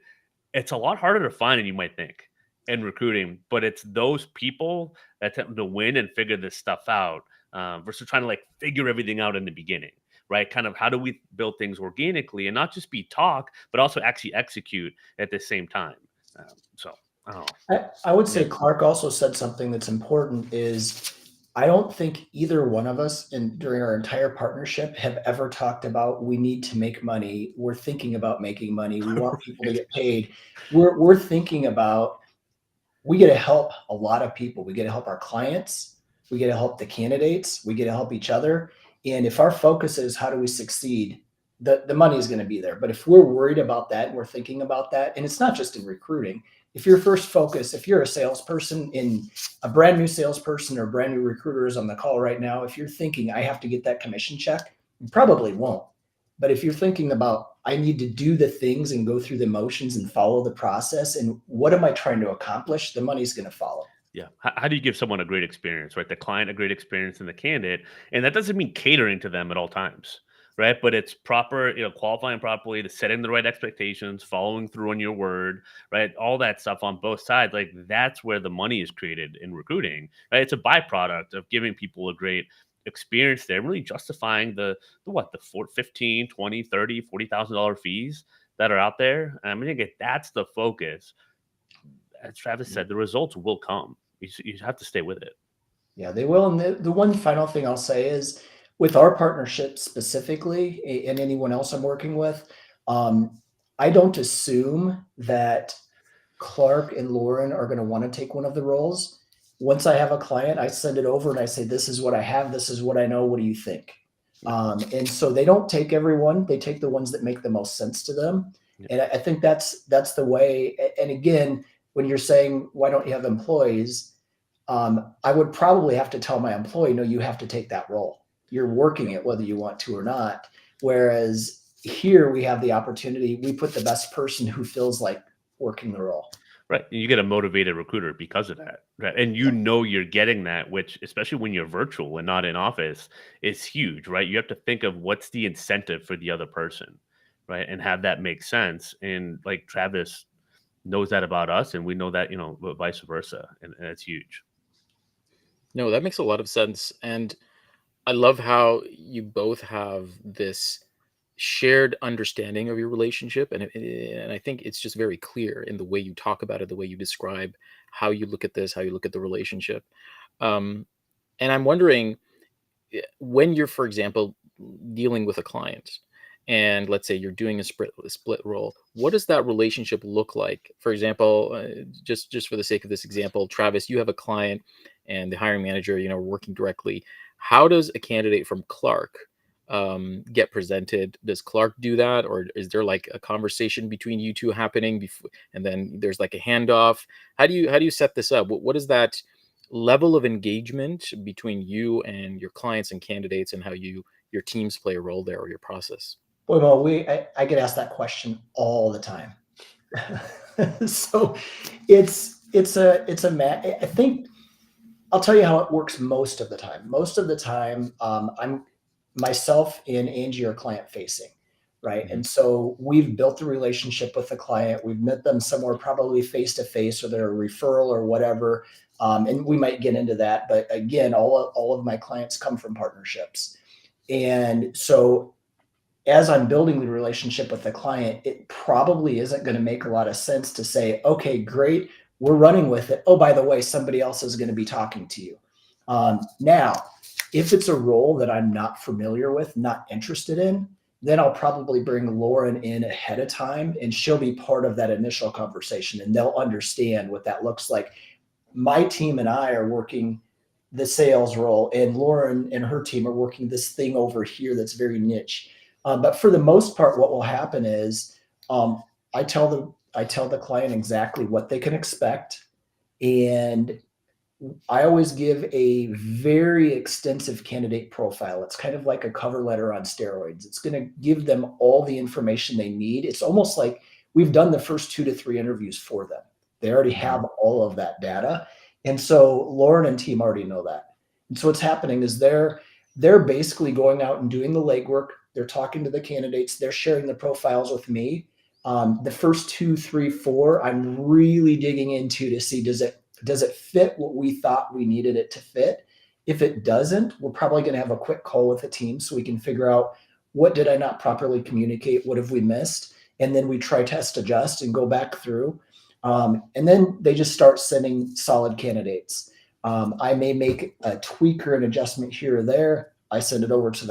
it's a lot harder to find than you might think in recruiting, but it's those people that tend to win and figure this stuff out, versus trying to like figure everything out in the beginning, right? Kind of, how do we build things organically and not just be talk, but also actually execute at the same time. So I don't know. I would say Clark also said something that's important is, I don't think either one of us during our entire partnership have ever talked about, we need to make money. We're thinking about making money. We want people to get paid. We're thinking about, we get to help a lot of people. We get to help our clients. We get to help the candidates. We get to help each other. And if our focus is how do we succeed, the money is going to be there. But if we're worried about that and we're thinking about that, and it's not just in recruiting, if your first focus, if you're a salesperson, in a brand new salesperson or brand new recruiter is on the call right now, if you're thinking, I have to get that commission check, you probably won't. But if you're thinking about, I need to do the things and go through the motions and follow the process, and what am I trying to accomplish, the money's going to follow. Yeah. How do you give someone a great experience, right? The client a great experience and the candidate. And that doesn't mean catering to them at all times, right? But it's proper, qualifying properly, to setting the right expectations, following through on your word, right? All that stuff on both sides. Like, that's where the money is created in recruiting, right? It's a byproduct of giving people a great experience there, really justifying the 15, 20, 30, $40,000 fees that are out there. I mean, that's the focus. As Travis said, the results will come. You have to stay with it. Yeah, they will. And the one final thing I'll say is, with our partnership specifically, and anyone else I'm working with, I don't assume that Clark and Lauren are going to want to take one of the roles. Once I have a client, I send it over and I say, this is what I have. This is what I know. What do you think? And so they don't take everyone. They take the ones that make the most sense to them. Yeah. And I think that's the way. And again, when you're saying, why don't you have employees? I would probably have to tell my employee, no, you have to take that role. You're working it whether you want to or not. Whereas here we have the opportunity. We put the best person who feels like working the role. Right. You get a motivated recruiter because of that. Right. And you're getting that, which, especially when you're virtual and not in office, is huge, right? You have to think of what's the incentive for the other person, right? And have that make sense. And like Travis knows that about us, and we know that, vice versa, and it's huge. No, that makes a lot of sense. And I love how you both have this shared understanding of your relationship. And I think it's just very clear in the way you talk about it, the way you describe how you look at this, how you look at the relationship. Um, and I'm wondering, when you're, for example, dealing with a client, and let's say you're doing a split role, what does that relationship look like? For example, just for the sake of this example, Travis, you have a client and the hiring manager, working directly. How does a candidate from Clark get presented? Does Clark do that, or is there like a conversation between you two happening before, and then there's like a handoff? How do you set this up? What is that level of engagement between you and your clients and candidates, and how your teams play a role there, or your process? Boy, well, I get asked that question all the time. So I think I'll tell you how it works most of the time. Most of the time, I'm myself and Angie are client facing, right? Mhm. And so we've built the relationship with the client. We've met them somewhere, probably face to face, or they're a referral or whatever. And we might get into that. But again, all of my clients come from partnerships. And so as I'm building the relationship with the client, it probably isn't going to make a lot of sense to say, okay, great, we're running with it. Oh, by the way, somebody else is going to be talking to you. Now, if it's a role that I'm not familiar with, not interested in, then I'll probably bring Lauren in ahead of time, and she'll be part of that initial conversation, and they'll understand what that looks like. My team and I are working the sales role, and Lauren and her team are working this thing over here that's very niche. But for the most part, what will happen is um, I tell the client exactly what they can expect, and I always give a very extensive candidate profile. It's kind of like a cover letter on steroids. It's going to give them all the information they need. It's almost like we've done the first 2 to 3 interviews for them. They already Mhm. have all of that data. And so Lauren and team already know that. And so what's happening is they're basically going out and doing the legwork. They're talking to the candidates. They're sharing the profiles with me. The first 2, 3, 4, I'm really digging into to see, does it fit what we thought we needed it to fit? If it doesn't, we're probably going to have a quick call with the team so we can figure out, what did I not properly communicate? What have we missed? And then we try, test, adjust, and go back through. And then they just start sending solid candidates. I may make a tweak or an adjustment here or there. I send it over to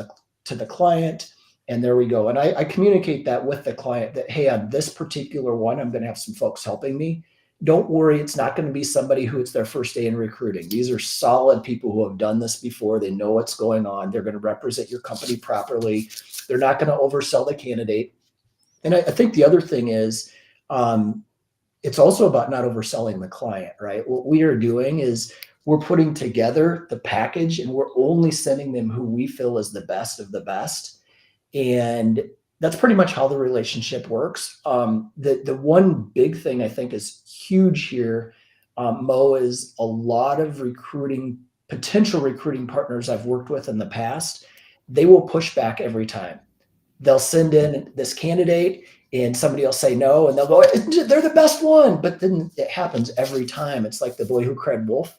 the client, and there we go. And I communicate that with the client that, hey, on this particular one, I'm going to have some folks helping me. Don't worry, it's not going to be somebody who it's their first day in recruiting. These are solid people who have done this before. They know what's going on. They're going to represent your company properly. They're not going to oversell the candidate. And I think the other thing is, it's also about not overselling the client, right? What we are doing is we're putting together the package, and we're only sending them who we feel is the best of the best. And that's pretty much how the relationship works. The one big thing I think is huge here, Mo, is a lot of potential recruiting partners I've worked with in the past. They will push back every time. They'll send in this candidate, and somebody will say no, and they'll go, they're the best one. But then it happens every time. It's like the boy who cried wolf.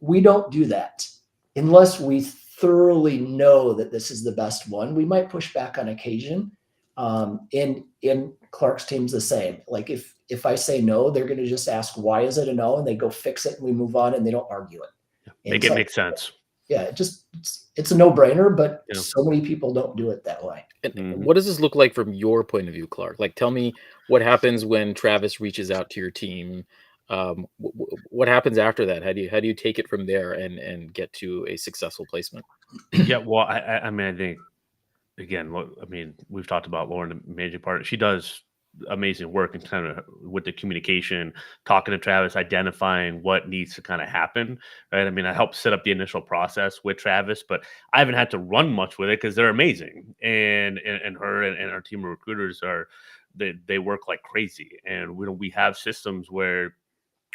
We don't do that unless we thoroughly know that this is the best one. We might push back on occasion. And Clark's team's the same. Like if I say no, they're going to just ask, why is it a no? And they go fix it, and we move on, and they don't argue it. And Make it so, make sense. yeah, it's a no brainer, but Yeah. so many people don't do it that way. And Mhm. what does this look like from your point of view, Clark? Like, tell me what happens when Travis reaches out to your team. What happens after that? How do you take it from there and get to a successful placement? Yeah, well, I mean, I think, again, I mean, we've talked about Lauren, the managing partner. She does amazing work and kind of with the communication, talking to Travis, identifying what needs to kind of happen. Right. I mean, I helped set up the initial process with Travis, but I haven't had to run much with it because they're amazing. And her and our team of recruiters they work like crazy. And we have systems where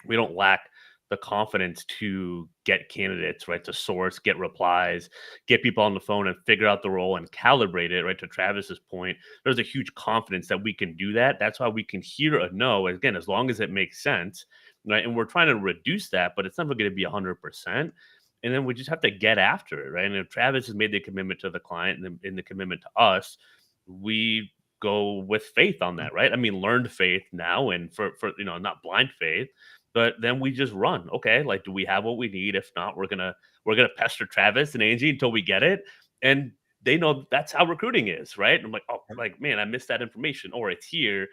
we don't lack the confidence to get candidates, right? To source, get replies, get people on the phone and figure out the role and calibrate it, right? To Travis's point, there's a huge confidence that we can do that. That's why we can hear a no, again, as long as it makes sense, right? And we're trying to reduce that, but it's never going to be 100%. And then we just have to get after it, right? And if Travis has made the commitment to the client and the commitment to us, we go with faith on that, right? I mean, learned faith now, and for not blind faith, but then we just run. Okay, like, do we have what we need? If not, we're gonna pester Travis and Angie until we get it, and they know that's how recruiting is, right? And I'm like, oh, like, man, I missed that information, or it's here,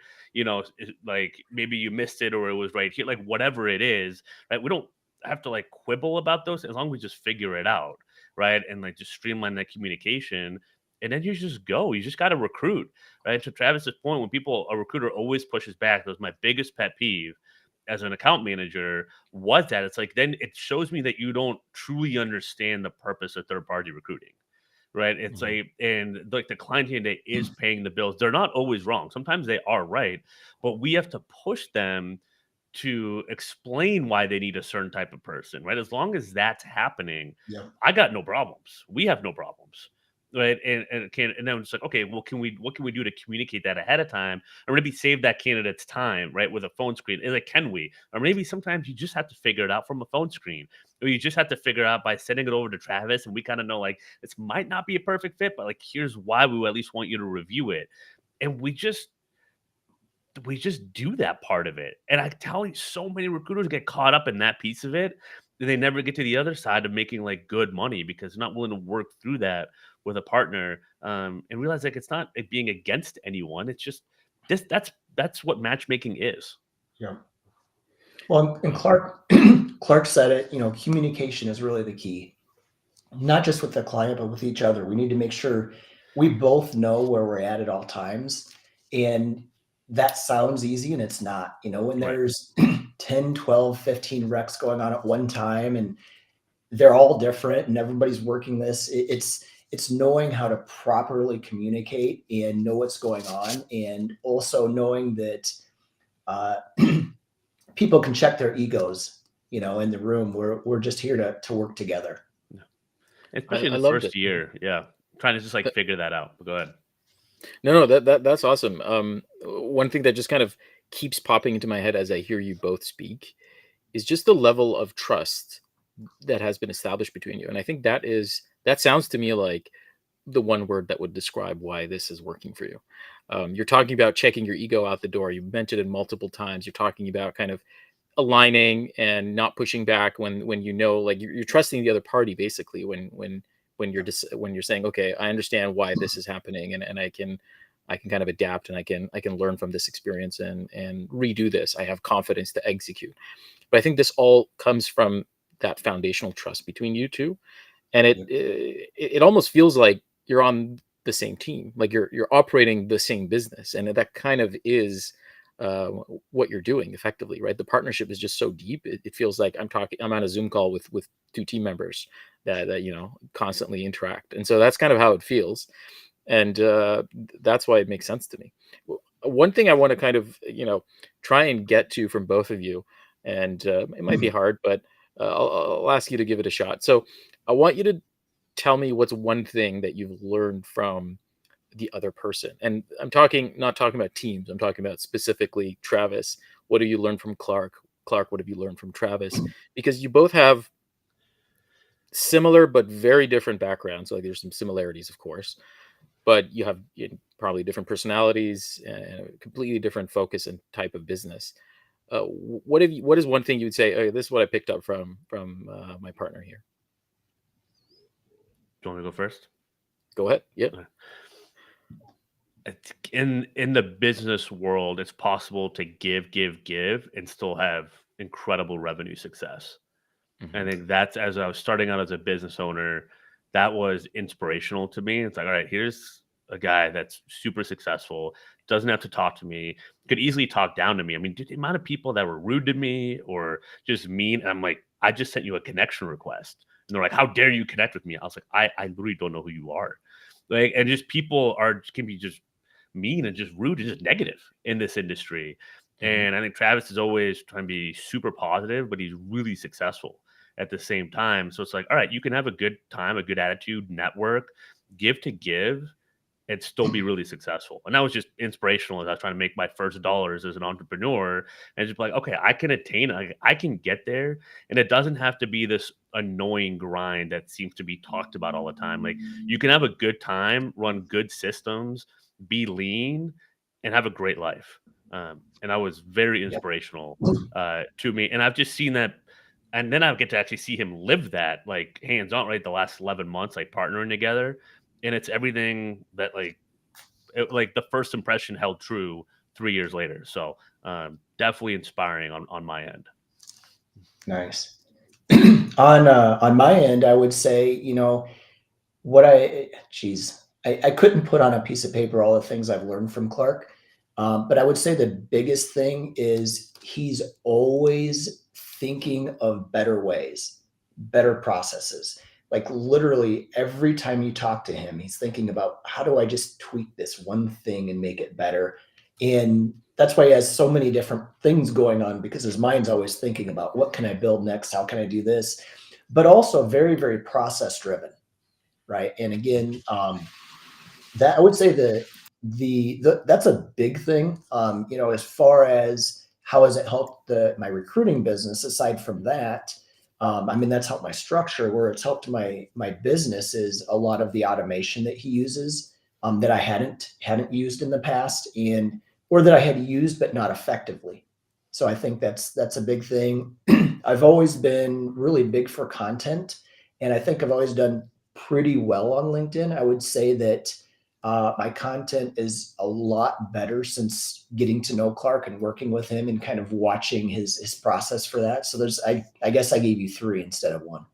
like maybe you missed it, or it was right here, like whatever it is, right? We don't have to like quibble about those as long as we just figure it out, right? And like just streamline that communication, and then you just go. You just got to recruit, right? To Travis's point, when a recruiter always pushes back, that was my biggest pet peeve as an account manager, was that it's like, then it shows me that you don't truly understand the purpose of third party recruiting, right? It's like, and like the client candidate is paying the bills. They're not always wrong. Sometimes they are right, but we have to push them to explain why they need a certain type of person, right? As long as that's happening, Yeah. I got no problems. We have no problems. Right. And then it's like, okay, well, what can we do to communicate that ahead of time? Or maybe save that candidate's time, right? With a phone screen. And like, can we? Or maybe sometimes you just have to figure it out from a phone screen. Or you just have to figure it out by sending it over to Travis. And we kind of know like this might not be a perfect fit, but like here's why we at least want you to review it. And we just do that part of it. And I tell you, so many recruiters get caught up in that piece of it. They never get to the other side of making like good money because they're not willing to work through that with a partner, and realize like it's not like being against anyone. It's just this. That's what matchmaking is. Yeah. Well, and Clark Clark said it, communication is really the key, not just with the client, but with each other. We need to make sure we both know where we're at all times. And that sounds easy and it's not, when Right. there's 10, 12, 15 recs going on at one time and they're all different and everybody's working this. It's knowing how to properly communicate and know what's going on. And also knowing that people can check their egos, in the room. We're just here to work together. Especially in I the loved first it. year. Yeah. Trying to just like figure that out. But go ahead. No, that's awesome. One thing that just kind of keeps popping into my head as I hear you both speak is just the level of trust that has been established between you. And I think that sounds to me like the one word that would describe why this is working for you. You're talking about checking your ego out the door. You mentioned it multiple times. You're talking about kind of aligning and not pushing back when like you're trusting the other party basically when you're saying, okay, I understand why this is happening, and I can kind of adapt, and I can learn from this experience and redo this. I have confidence to execute. But I think this all comes from that foundational trust between you two, and it almost feels like you're on the same team, like you're operating the same business, and that kind of is what you're doing effectively, right? The partnership is just so deep. It feels like I'm on a Zoom call with two team members that constantly interact, and so that's kind of how it feels, and that's why it makes sense to me. One thing I want to kind of try and get to from both of you, and it might be hard, but I'll ask you to give it a shot. So I want you to tell me what's one thing that you've learned from the other person. And I'm not talking about teams. I'm talking about specifically Travis. What do you learn from Clark? Clark, what have you learned from Travis? Because you both have similar but very different backgrounds. Like there's some similarities, of course, but you have probably different personalities and a completely different focus and type of business. What is one thing you'd say, oh, this is what I picked up from my partner here? Do you want me to go first? Go ahead. Yep. In the business world, it's possible to give and still have incredible revenue success. I think that's, as I was starting out as a business owner, that was inspirational to me. It's like, all right, here's a guy that's super successful, doesn't have to talk to me, could easily talk down to me. I mean, the amount of people that were rude to me or just mean, and I'm like, I just sent you a connection request. And they're like, how dare you connect with me? I was like, I literally don't know who you are. Like, and just people can be just mean and just rude and just negative in this industry. And I think Travis is always trying to be super positive, but he's really successful at the same time. So it's like, all right, you can have a good time, a good attitude, network, give to give, and still be really successful. And that was just inspirational as I was trying to make my first dollars as an entrepreneur. And just like, okay, I can attain, I can get there. And it doesn't have to be this annoying grind that seems to be talked about all the time. Like you can have a good time, run good systems, be lean, and have a great life. And that was very Yep. inspirational to me. And I've just seen that. And then I get to actually see him live that like hands on, right? The last 11 months, like partnering together. And it's everything that like the first impression held true 3 years later. So definitely inspiring on my end. Nice. On my end, I would say, what I couldn't put on a piece of paper all the things I've learned from Clark. But I would say the biggest thing is he's always thinking of better ways, better processes. Like literally every time you talk to him, he's thinking about how do I just tweak this one thing and make it better. And that's why he has so many different things going on because his mind's always thinking about what can I build next? How can I do this? But also very, very process driven. Right. And again, that I would say that's a big thing. As far as how has it helped my recruiting business, aside from that, that's helped my structure. Where it's helped my business is a lot of the automation that he uses that I hadn't used in the past, or that I had used but not effectively. So I think that's a big thing. I've always been really big for content, and I think I've always done pretty well on LinkedIn. I would say that my content is a lot better since getting to know Clark and working with him and kind of watching his process for that. So I guess I gave you 3 instead of 1.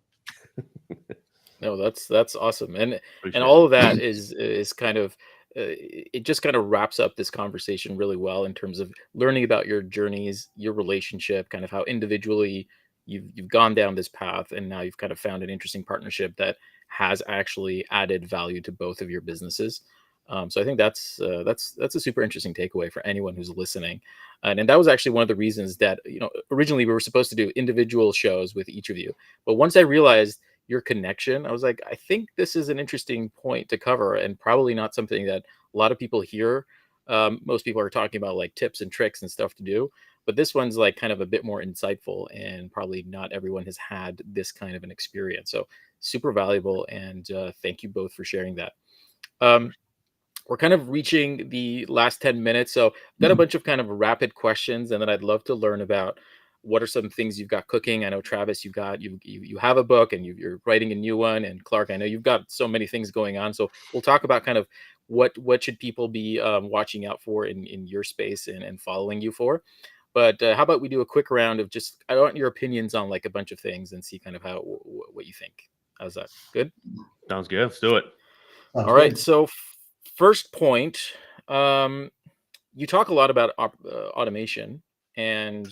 No, that's awesome, and Appreciate all it. of that is kind of it just kind of wraps up this conversation really well in terms of learning about your journeys, your relationship, kind of how individually you've gone down this path, and now you've kind of found an interesting partnership that has actually added value to both of your businesses. So I think that's a super interesting takeaway for anyone who's listening, and that was actually one of the reasons that originally we were supposed to do individual shows with each of you, but once I realized your connection, I was like, I think this is an interesting point to cover and probably not something that a lot of people hear. Most people are talking about like tips and tricks and stuff to do, but this one's like kind of a bit more insightful and probably not everyone has had this kind of an experience. So super valuable. And thank you both for sharing that. Um, we're kind of reaching the last 10 minutes. So I've got a bunch of kind of rapid questions, and then I'd love to learn about what are some things you've got cooking. I know Travis, you have a book and you're writing a new one, and Clark, I know you've got so many things going on. So we'll talk about kind of what should people be watching out for in your space and following you for. But how about we do a quick round of just I want your opinions on like a bunch of things and see kind of how what you think. How's that? Good. Sounds good. Let's do it. Sounds All right. good. So first point, um, you talk a lot about automation and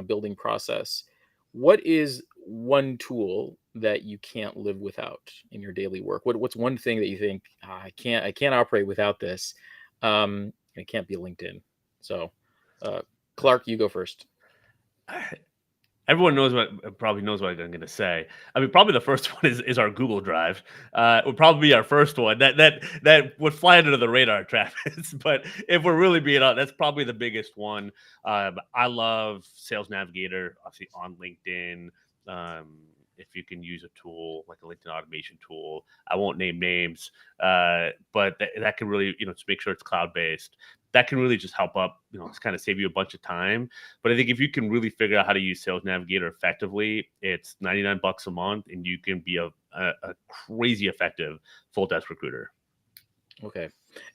building process. What is one tool that you can't live without in your daily work? What's one thing that you think I can't operate without this? It can't be LinkedIn. So, uh, Clark, you go first. Everyone probably knows what I'm going to say. I mean, probably the first one is our Google Drive. Would probably be our first one that would fly under the radar, Travis. But if we're really being honest, that's probably the biggest one. I love Sales Navigator, obviously on LinkedIn. If you can use a tool like a LinkedIn automation tool, I won't name names, but that can really just make sure it's cloud based. That can really just help up, it's kind of save you a bunch of time. But I think if you can really figure out how to use Sales Navigator effectively, it's $99 a month, and you can be a crazy effective full desk recruiter. Okay.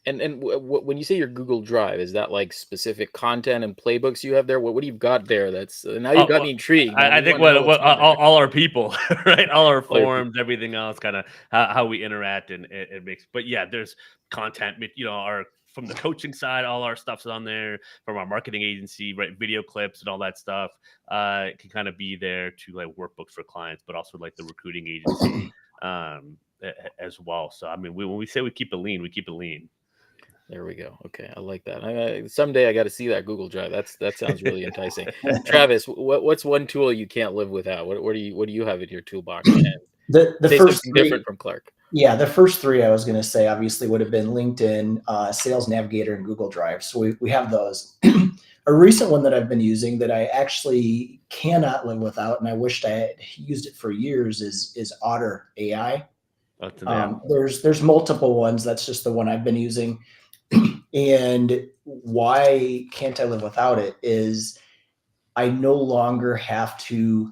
And when you say your Google Drive, is that like specific content and playbooks you have there? What do you got there? That's now you've got me intrigued. Now I we think want to know what what's on there. all our people, right? All our All your people. forms, everything else, kind of how we interact, and it makes. But yeah, there's content. Our from the coaching side, all our stuff's on there. From our marketing agency, right? Video clips and all that stuff can kind of be there to like workbooks for clients, but also like the recruiting agency as well. So I mean, when we say we keep it lean, we keep it lean. There we go. Okay, I like that. Someday I got to see that Google Drive. That sounds really enticing. Travis, what's one tool you can't live without? What do you have in your toolbox? And The say first something three, different from Clark. yeah, the first three I was going to say obviously would have been LinkedIn, Sales Navigator, and Google Drive. So we have those. A recent one that I've been using that I actually cannot live without, and I wished I had used it for years, is Otter AI. That's yeah. There's multiple ones. That's just the one I've been using. And why can't I live without it is I no longer have to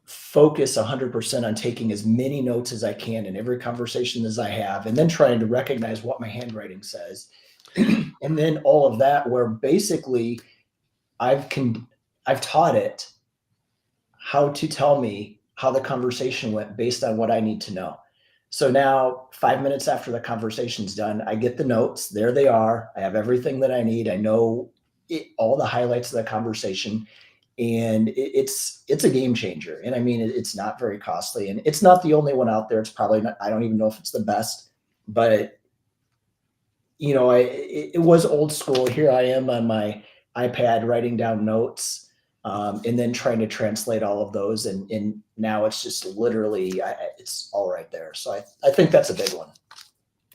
focus 100% on taking as many notes as I can in every conversation as I have, and then trying to recognize what my handwriting says. And then all of that, where basically I've taught it how to tell me how the conversation went based on what I need to know. So now 5 minutes after the conversation's done, I get the notes. There they are. I have everything that I need. I know all the highlights of the conversation, and it's a game changer. And I mean, it's not very costly, and it's not the only one out there. It's probably not, I don't even know if it's the best, but it was old school. Here I am on my iPad writing down notes, and then trying to translate all of those. And now it's just literally, it's all right there. So I think that's a big one.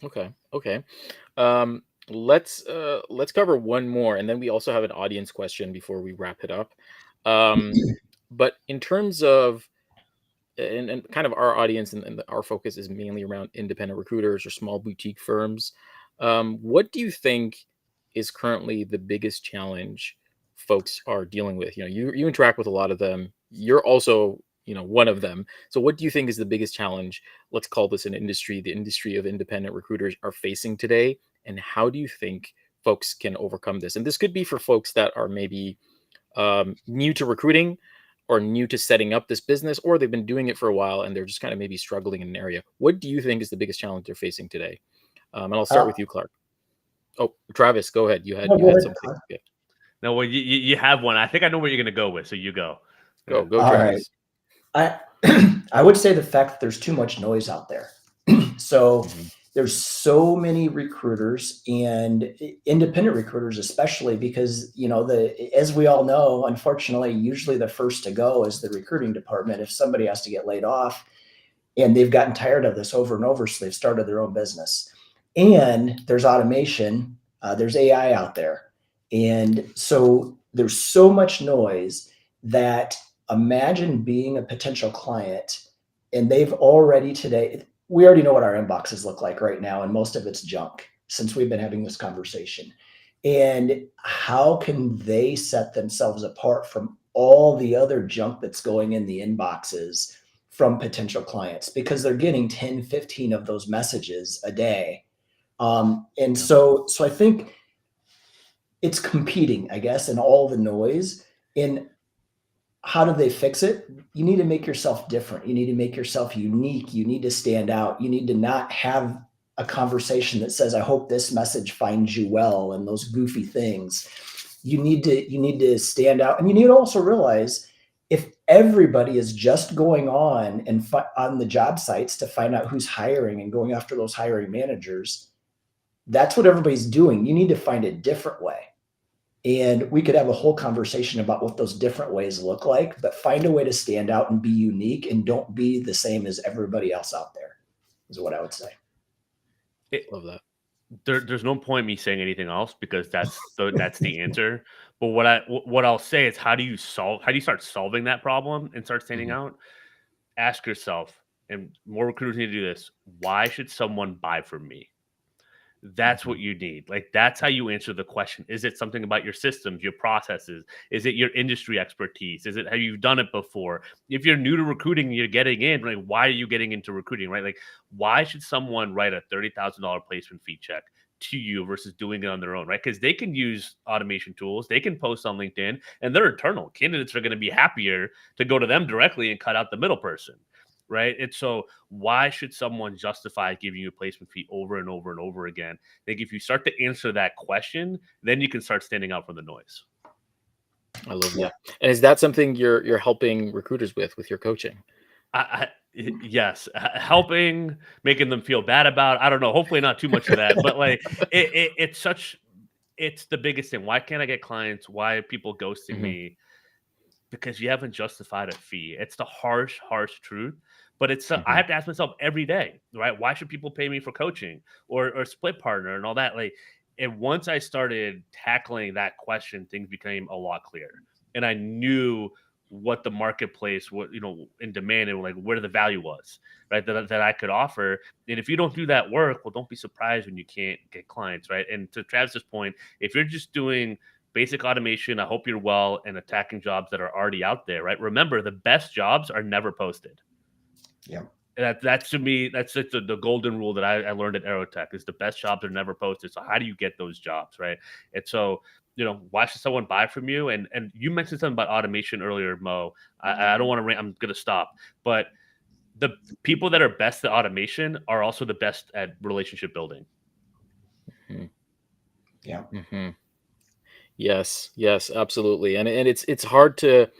Okay. Let's cover one more, and then we also have an audience question before we wrap it up. But in terms of and kind of our audience and our focus is mainly around independent recruiters or small boutique firms. What do you think is currently the biggest challenge folks are dealing with? You interact with a lot of them. You're also one of them. So what do you think is the biggest challenge? Let's call this the industry of independent recruiters are facing today, and how do you think folks can overcome this? And this could be for folks that are maybe new to recruiting or new to setting up this business, or they've been doing it for a while and they're just kind of maybe struggling in an area. What do you think is the biggest challenge they're facing today? And I'll start with you, Clark. Oh, Travis, go ahead. You had something. Yeah. No, well, you have one. I think I know what you're going to go with. So you go. Go, All Travis. Right. I would say the fact that there's too much noise out there. So there's so many recruiters and independent recruiters, especially because, as we all know, unfortunately, usually the first to go is the recruiting department. If somebody has to get laid off, and they've gotten tired of this over and over, so they've started their own business. And there's automation, there's AI out there. And so there's so much noise that imagine being a potential client, and we already know what our inboxes look like right now, and most of it's junk since we've been having this conversation. And how can they set themselves apart from all the other junk that's going in the inboxes from potential clients? Because they're getting 10, 15 of those messages a day. So I think it's competing, I guess, in all the noise. And how do they fix it? You need to make yourself different. You need to make yourself unique. You need to stand out. You need to not have a conversation that says, I hope this message finds you well, and those goofy things. You need to stand out. And you need to also realize, if everybody is just going on and on the job sites to find out who's hiring and going after those hiring managers, that's what everybody's doing. You need to find a different way. And we could have a whole conversation about what those different ways look like, but find a way to stand out and be unique, and don't be the same as everybody else out there, is what I would say. Love that. There's no point me saying anything else, because that's the answer. But what I'll say is, how do you start solving that problem and start standing out? Ask yourself, and more recruiters need to do this: why should someone buy from me? That's what you need. Like, that's how you answer the question. Is it something about your systems, your processes? Is it your industry expertise? Is it, have you done it before? If you're new to recruiting and you're getting in, like, why are you getting into recruiting, right? Like, why should someone write a $30,000 placement fee check to you versus doing it on their own, right? Because they can use automation tools, they can post on LinkedIn, and they're internal. Candidates are going to be happier to go to them directly and cut out the middle person. Right. And so why should someone justify giving you a placement fee over and over and over again? I think if you start to answer that question, then you can start standing out from the noise. I love that. And is that something you're helping recruiters with your coaching? Yes, helping, making them feel bad about. I don't know. Hopefully, not too much of that. But like, it's such. It's the biggest thing. Why can't I get clients? Why are people ghosting Mhm, me? Because you haven't justified a fee. It's the harsh, harsh truth. But it's I mhm, have to ask myself every day, right? Why should people pay me for coaching or split partner and all that? Like, and once I started tackling that question, things became a lot clearer, and I knew what the marketplace, what in demand, and like where the value was, right? That I could offer. And if you don't do that work, well, don't be surprised when you can't get clients, right? And to Travis's point, if you're just doing basic automation, I hope you're well and attacking jobs that are already out there, right? Remember, the best jobs are never posted. Yeah. That's to me, that's the golden rule that I learned at Aerotech is the best jobs are never posted. So how do you get those jobs, right? And so, why should someone buy from you? And you mentioned something about automation earlier, Mo. I don't want to rant. I'm gonna stop. But the people that are best at automation are also the best at relationship building. mhm, Yeah. mhm. Yes, yes, absolutely. And it's hard to,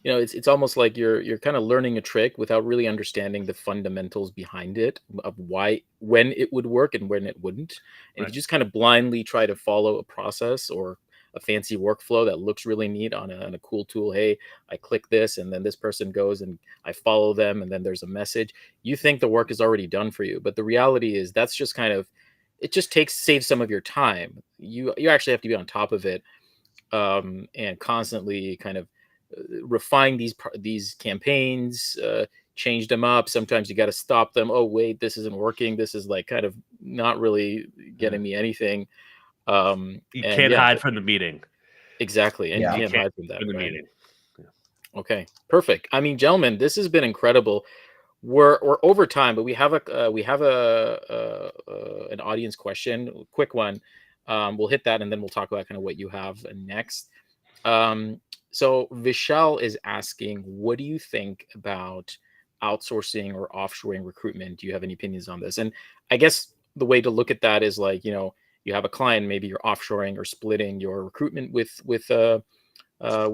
it's almost like you're kind of learning a trick without really understanding the fundamentals behind it of why when it would work and when it wouldn't. And if Right. you just kind of blindly try to follow a process or a fancy workflow that looks really neat on a cool tool, hey, I click this and then this person goes and I follow them and then there's a message. You think the work is already done for you, but the reality is that's just kind of it just saves some of your time. You actually have to be on top of it and constantly kind of refine these campaigns, change them up. Sometimes you got to stop them. Oh wait, this isn't working. This is like kind of not really Yeah. getting me anything. You And can't yeah, hide from the meeting. exactly. And you Yeah. You can't can't hide from hide that, from the right? meeting. Yeah. Okay, perfect. I mean, gentlemen, this has been incredible. We're over time, but we have an audience question, a quick one. We'll hit that, and then we'll talk about kind of what you have next. Um, so Vishal is asking, what do you think about outsourcing or offshoring recruitment? Do you have any opinions on this? And I guess the way to look at that is like, you have a client, maybe you're offshoring or splitting your recruitment with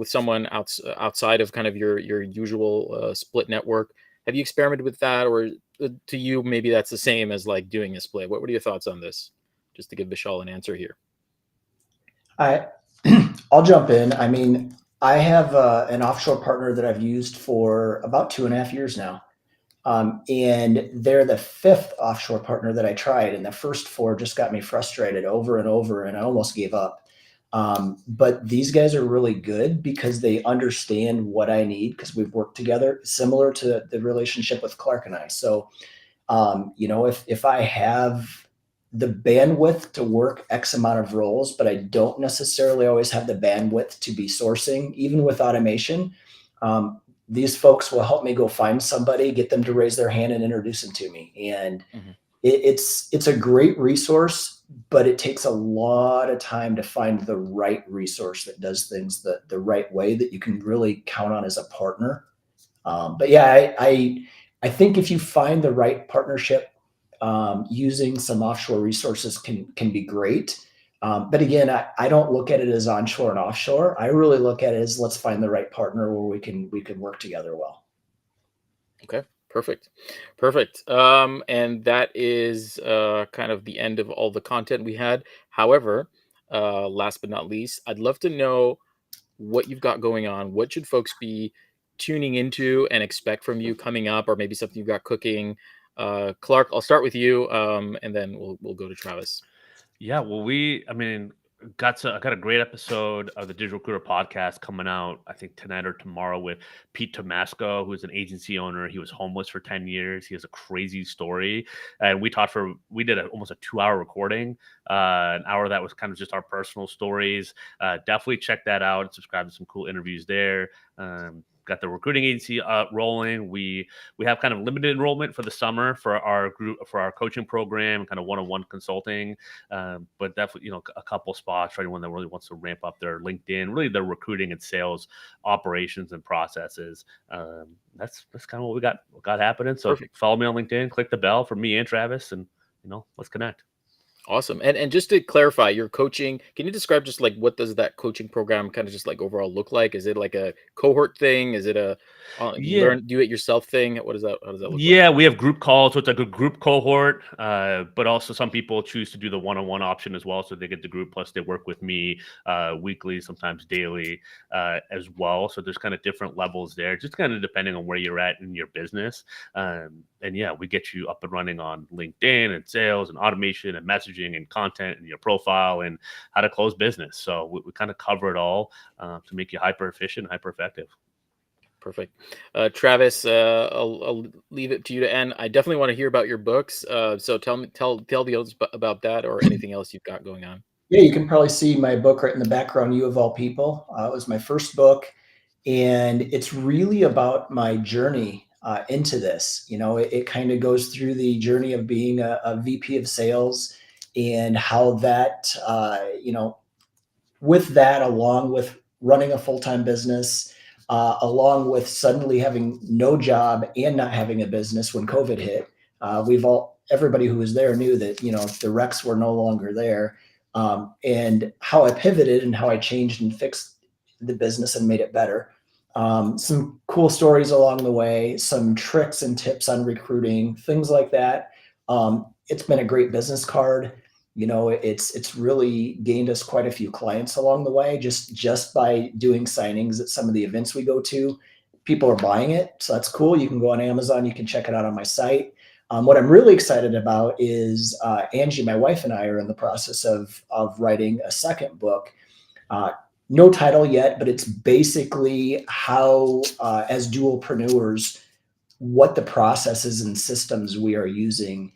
someone outside of kind of your usual split network. Have you experimented with that, or to you maybe that's the same as like doing a split? What are your thoughts on this? Just to give Vishal an answer here. I I'll jump in. I mean, I have an offshore partner that I've used for about 2.5 years now. And they're the fifth offshore partner that I tried, and the first four just got me frustrated over and over, and I almost gave up. But these guys are really good because they understand what I need because we've worked together, similar to the relationship with Clark and I. So, if I have the bandwidth to work X amount of roles, but I don't necessarily always have the bandwidth to be sourcing, even with automation, um, these folks will help me go find somebody, get them to raise their hand and introduce them to me. And Mhm. it's a great resource, but it takes a lot of time to find the right resource that does things the right way that you can really count on as a partner. But yeah, I think if you find the right partnership, using some offshore resources can be great. But again, I don't look at it as onshore and offshore. I really look at it as let's find the right partner where we can work together well. Okay, perfect. Perfect. And that is kind of the end of all the content we had. However, last but not least, I'd love to know what you've got going on. What should folks be tuning into and expect from you coming up, or maybe something you've got cooking? Clark, I'll start with you, and then we'll go to Travis. Yeah, well, I mean, I got a great episode of the Digital Recruiter podcast coming out, I think tonight or tomorrow with Pete Tomasco, who's an agency owner. He was homeless for 10 years. He has a crazy story. And we did almost a 2 hour recording, an hour that was kind of just our personal stories. Definitely check that out and subscribe to some cool interviews there. Got the recruiting agency rolling. We have kind of limited enrollment for the summer for our group, for our coaching program, kind of one-on-one consulting. But definitely, a couple spots for anyone that really wants to ramp up their LinkedIn, really their recruiting and sales operations and processes. That's kind of what got happening. So Perfect. follow me on LinkedIn, click the bell for me and Travis, and let's connect. Awesome. And just to clarify, your coaching, can you describe just like what does that coaching program kind of just like overall look like? Is it like a cohort thing? Is it a Yeah. learn do it yourself thing? What is that? How does that look like? Yeah, we have group calls, so it's like a group cohort. But also some people choose to do the one-on-one option as well, so they get the group plus they work with me weekly, sometimes daily as well. So there's kind of different levels there, just kind of depending on where you're at in your business. And yeah, we get you up and running on LinkedIn and sales and automation and messaging and content and your profile and how to close business. So we kind of cover it all to make you hyper efficient, hyper effective. Perfect. Travis, I'll leave it to you to end. I definitely want to hear about your books. So tell the others about that or anything else you've got going on. Yeah, you can probably see my book right in the background, You of All People. It was my first book, and it's really about my journey into this. It kind of goes through the journey of being a VP of sales and how that, with that, along with running a full-time business, along with suddenly having no job and not having a business when COVID hit. Everybody who was there knew that, the recs were no longer there. And how I pivoted and how I changed and fixed the business and made it better. Some cool stories along the way, some tricks and tips on recruiting, things like that. It's been a great business card. It's really gained us quite a few clients along the way, just by doing signings at some of the events we go to. People are buying it, so that's cool. You can go on Amazon, you can check it out on my site. What I'm really excited about is Angie, my wife, and I are in the process of writing a second book. No title yet, but it's basically how, as dualpreneurs, what the processes and systems we are using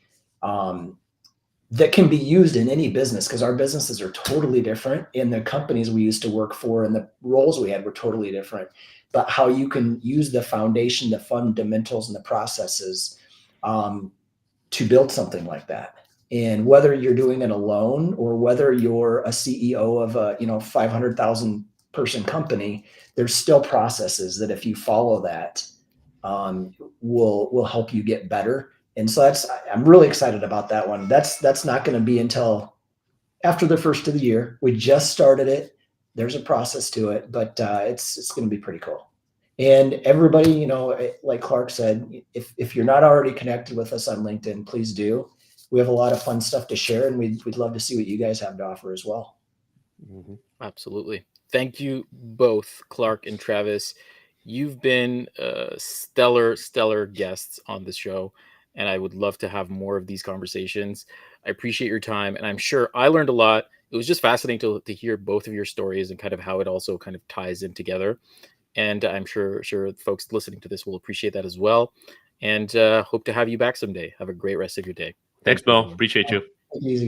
that can be used in any business, because our businesses are totally different and the companies we used to work for and the roles we had were totally different, but how you can use the foundation, the fundamentals, and the processes to build something like that. And whether you're doing it alone or whether you're a CEO of a 500,000 person company, there's still processes that if you follow that will help you get better. And so I'm really excited about that one. That's not going to be until after the first of the year. We just started it. There's a process to it, but it's going to be pretty cool. And everybody, like Clark said, if you're not already connected with us on LinkedIn, please do. We have a lot of fun stuff to share, and we'd love to see what you guys have to offer as well. Mm-hmm. Absolutely. Thank you both, Clark and Travis. You've been stellar guests on the show, and I would love to have more of these conversations. I appreciate your time, and I'm sure I learned a lot. It was just fascinating to hear both of your stories and kind of how it also kind of ties in together. And I'm sure folks listening to this will appreciate that as well. And hope to have you back someday. Have a great rest of your day. Thanks, Mo. Appreciate you. Easy.